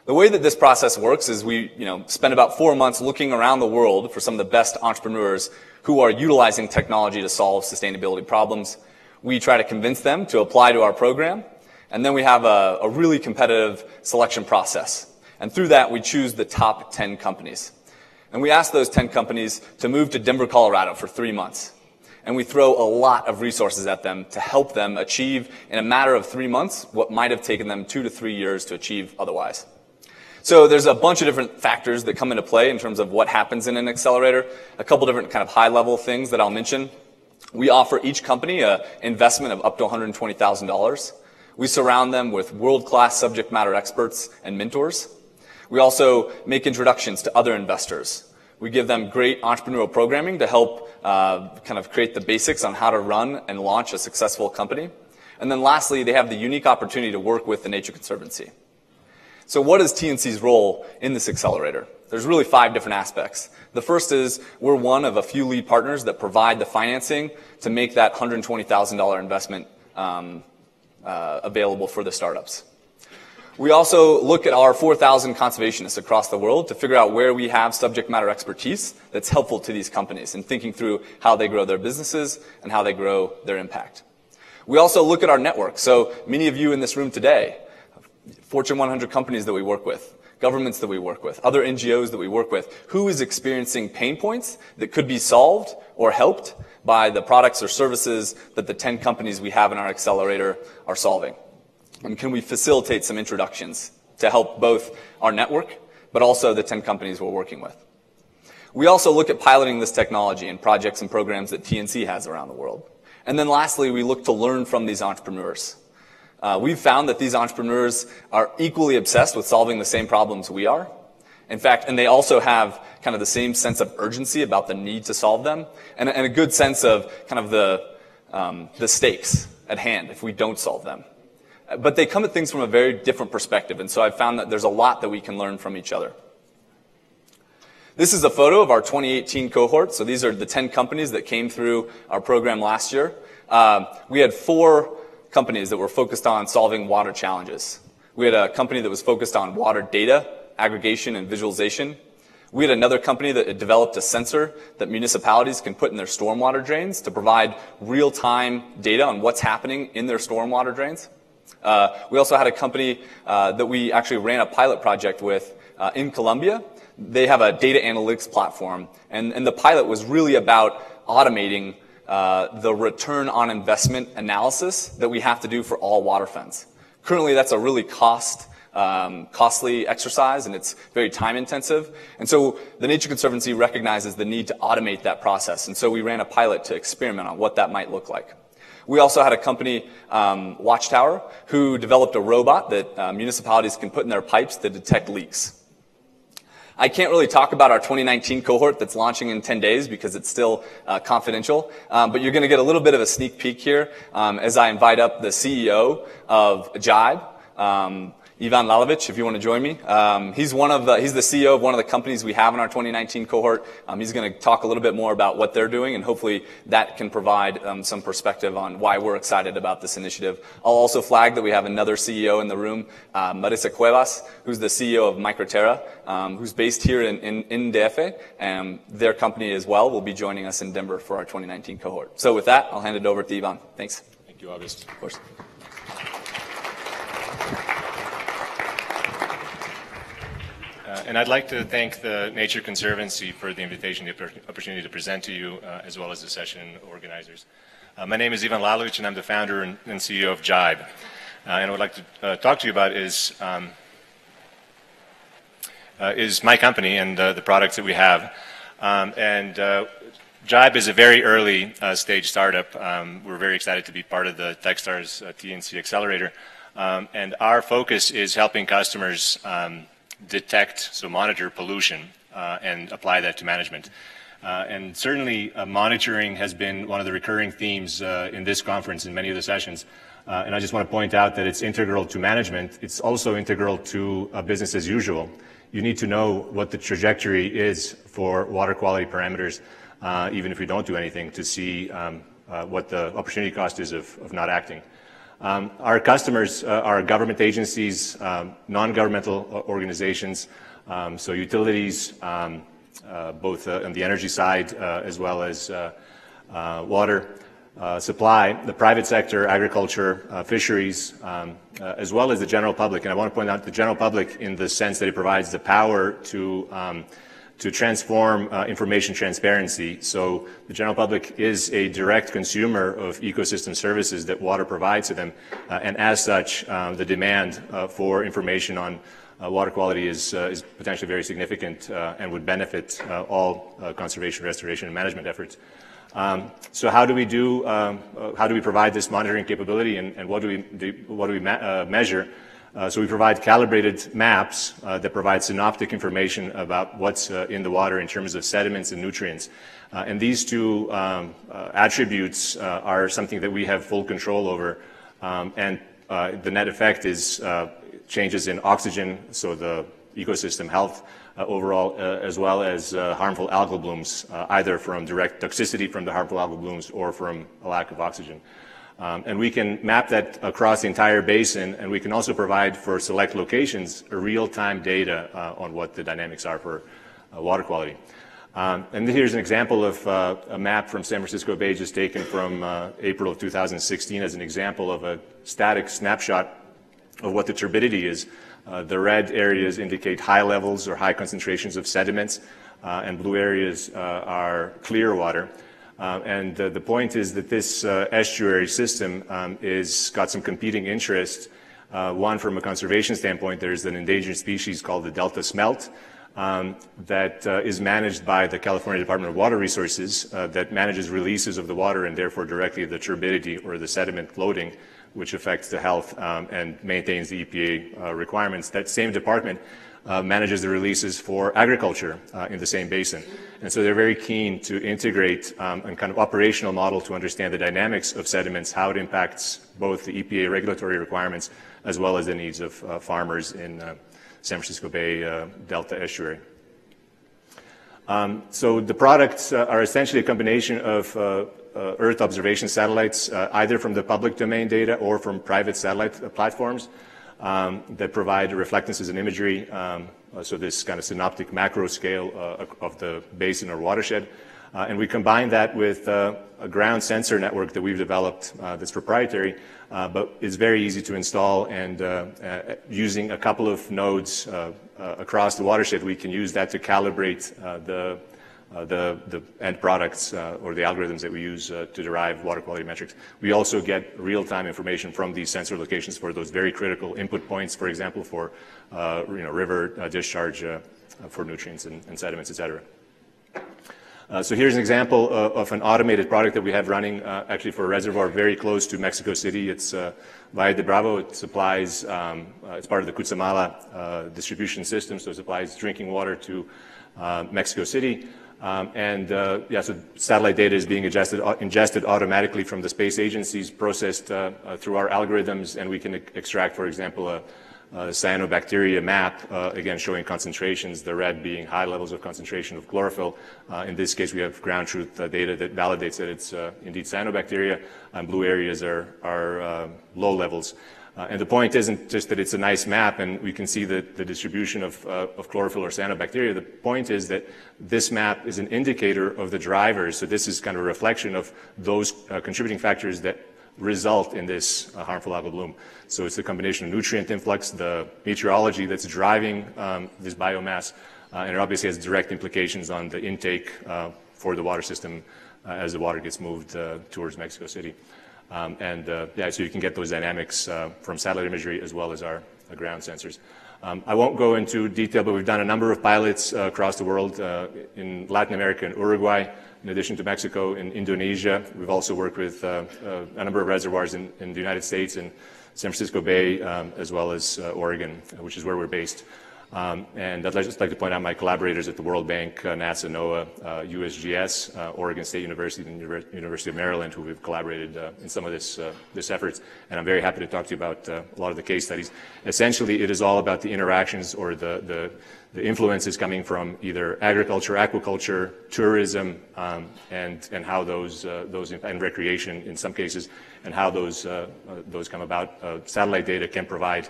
S6: The way that this process works is we spend about 4 months looking around the world for some of the best entrepreneurs who are utilizing technology to solve sustainability problems. We try to convince them to apply to our program, and then we have a really competitive selection process. And through that, we choose the top 10 companies. And we ask those 10 companies to move to Denver, Colorado for 3 months. And we throw a lot of resources at them to help them achieve, in a matter of 3 months, what might have taken them 2 to 3 years to achieve otherwise. So there's a bunch of different factors that come into play in terms of what happens in an accelerator. A couple different kind of high-level things that I'll mention. We offer each company an investment of up to $120,000. We surround them with world-class subject matter experts and mentors. We also make introductions to other investors. We give them great entrepreneurial programming to help kind of create the basics on how to run and launch a successful company. And then lastly, they have the unique opportunity to work with the Nature Conservancy. So what is TNC's role in this accelerator? There's really 5 different aspects. The first is we're one of a few lead partners that provide the financing to make that $120,000 investment available for the startups. We also look at our 4,000 conservationists across the world to figure out where we have subject matter expertise that's helpful to these companies in thinking through how they grow their businesses and how they grow their impact. We also look at our network. So many of you in this room today, Fortune 100 companies that we work with, governments that we work with, other NGOs that we work with, who is experiencing pain points that could be solved or helped by the products or services that the 10 companies we have in our accelerator are solving. And can we facilitate some introductions to help both our network, but also the 10 companies we're working with. We also look at piloting this technology in projects and programs that TNC has around the world. And then lastly, we look to learn from these entrepreneurs. We've found that these entrepreneurs are equally obsessed with solving the same problems we are. In fact, and they also have kind of the same sense of urgency about the need to solve them, and a good sense of kind of the stakes at hand if we don't solve them. But they come at things from a very different perspective, and so I've found that there's a lot that we can learn from each other. This is a photo of our 2018 cohort. So these are the 10 companies that came through our program last year. We had 4 companies that were focused on solving water challenges. We had a company that was focused on water data, aggregation, and visualization. We had another company that had developed a sensor that municipalities can put in their stormwater drains to provide real-time data on what's happening in their stormwater drains. We also had a company that we actually ran a pilot project with in Colombia. They have a data analytics platform, and the pilot was really about automating the return on investment analysis that we have to do for all water funds. Currently, that's a really costly exercise, and it's very time intensive. And so the Nature Conservancy recognizes the need to automate that process. And so we ran a pilot to experiment on what that might look like. We also had a company, Watchtower, who developed a robot that municipalities can put in their pipes to detect leaks. I can't really talk about our 2019 cohort that's launching in 10 days because it's still confidential, but you're going to get a little bit of a sneak peek here as I invite up the CEO of Jibe, Ivan Lalovic, if you want to join me. He's the CEO of one of the companies we have in our 2019 cohort. He's going to talk a little bit more about what they're doing, and hopefully that can provide some perspective on why we're excited about this initiative. I'll also flag that we have another CEO in the room, Marisa Cuevas, who's the CEO of Microterra, who's based here in DF, and their company as well will be joining us in Denver for our 2019 cohort. So with that, I'll hand it over to Ivan. Thanks.
S1: Thank you, August.
S6: Of course.
S7: And I'd like to thank the Nature Conservancy for the invitation, the opportunity to present to you, as well as the session organizers. My name is Ivan Lalovic, and I'm the founder and CEO of Jibe. And what I'd like to talk to you about is my company and the products that we have. Jibe is a very early stage startup. We're very excited to be part of the Techstars TNC Accelerator. And our focus is helping customers detect, so monitor pollution and apply that to management. And certainly monitoring has been one of the recurring themes in this conference in many of the sessions. And I just want to point out that it's integral to management. It's also integral to business as usual. You need to know what the trajectory is for water quality parameters, even if we don't do anything, to see what the opportunity cost is of not acting. Our customers are government agencies, non-governmental organizations, so utilities, both on the energy side as well as water supply, the private sector, agriculture, fisheries, as well as the general public. And I want to point out the general public in the sense that it provides the power to transform information transparency. So the general public is a direct consumer of ecosystem services that water provides to them, and as such, the demand for information on water quality is potentially very significant and would benefit all conservation, restoration, and management efforts. So how do we provide this monitoring capability, and what do we measure? So we provide calibrated maps that provide synoptic information about what's in the water in terms of sediments and nutrients. And these two attributes are something that we have full control over. And the net effect is changes in oxygen, so the ecosystem health overall, as well as harmful algal blooms, either from direct toxicity from the harmful algal blooms or from a lack of oxygen. And we can map that across the entire basin, and we can also provide for select locations real-time data on what the dynamics are for water quality. And here's an example of a map from San Francisco Bay just taken from April of 2016 as an example of a static snapshot of what the turbidity is. The red areas indicate high levels or high concentrations of sediments, and blue areas are clear water. And the point is that this estuary system is got some competing interests. One, from a conservation standpoint, there's an endangered species called the Delta smelt that is managed by the California Department of Water Resources that manages releases of the water and therefore directly the turbidity or the sediment loading, which affects the health and maintains the EPA requirements. That same department manages the releases for agriculture in the same basin. And so they're very keen to integrate a kind of operational model to understand the dynamics of sediments, how it impacts both the EPA regulatory requirements as well as the needs of farmers in San Francisco Bay Delta estuary. So the products are essentially a combination of Earth observation satellites, either from the public domain data or from private satellite platforms that provide reflectances and imagery, so this kind of synoptic macro scale of the basin or watershed. And we combine that with a ground sensor network that we've developed that's proprietary, but is very easy to install, and using a couple of nodes across the watershed, we can use that to calibrate the end products or the algorithms that we use to derive water quality metrics. We also get real-time information from these sensor locations for those very critical input points, for example, for river discharge for nutrients and sediments, et cetera. So here's an example of an automated product that we have running actually for a reservoir very close to Mexico City. It's Valle de Bravo. It supplies, it's part of the Cutzamala distribution system, so it supplies drinking water to Mexico City. So satellite data is being ingested automatically from the space agencies, processed through our algorithms, and we can extract, for example, a cyanobacteria map, again showing concentrations, the red being high levels of concentration of chlorophyll. In this case, we have ground truth data that validates that it's indeed cyanobacteria, and blue areas are low levels. And the point isn't just that it's a nice map and we can see the distribution of chlorophyll or cyanobacteria. The point is that this map is an indicator of the drivers. So this is kind of a reflection of those contributing factors that result in this harmful algal bloom. So it's the combination of nutrient influx, the meteorology that's driving this biomass, and it obviously has direct implications on the intake for the water system as the water gets moved towards Mexico City. So you can get those dynamics from satellite imagery as well as our ground sensors. I won't go into detail, but we've done a number of pilots across the world in Latin America and Uruguay, in addition to Mexico, in Indonesia. We've also worked with a number of reservoirs in the United States and San Francisco Bay, as well as Oregon, which is where we're based. And I'd just like to point out my collaborators at the World Bank, NASA, NOAA, USGS, Oregon State University, and University of Maryland, who we've collaborated in some of this efforts. And I'm very happy to talk to you about a lot of the case studies. Essentially, it is all about the interactions or the influences coming from either agriculture, aquaculture, tourism, and how those and recreation in some cases, and how those come about. Satellite data can provide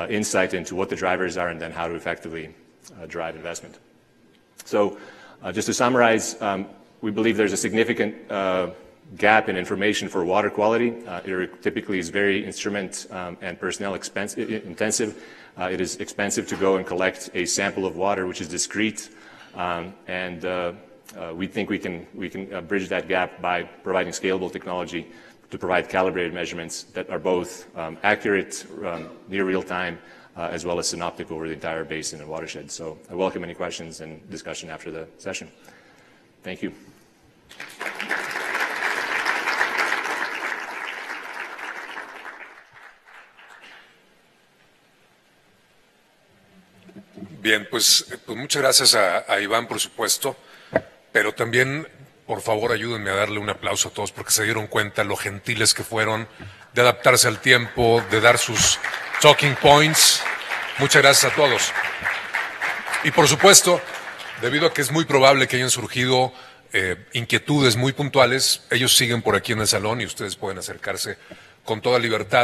S7: insight into what the drivers are and then how to effectively drive investment. So just to summarize, we believe there's a significant gap in information for water quality. It typically is very instrument and personnel intensive. It is expensive to go and collect a sample of water which is discrete, and we think we can bridge that gap by providing scalable technology to provide calibrated measurements that are both accurate, near real time, as well as synoptic over the entire basin and watershed. So I welcome any questions and discussion after the session. Thank you.
S1: Bien, pues muchas gracias a Iván, por supuesto, pero también, por favor, ayúdenme a darle un aplauso a todos porque se dieron cuenta lo gentiles que fueron de adaptarse al tiempo, de dar sus talking points. Muchas gracias a todos. Y por supuesto, debido a que es muy probable que hayan surgido inquietudes muy puntuales, ellos siguen por aquí en el salón y ustedes pueden acercarse con toda libertad.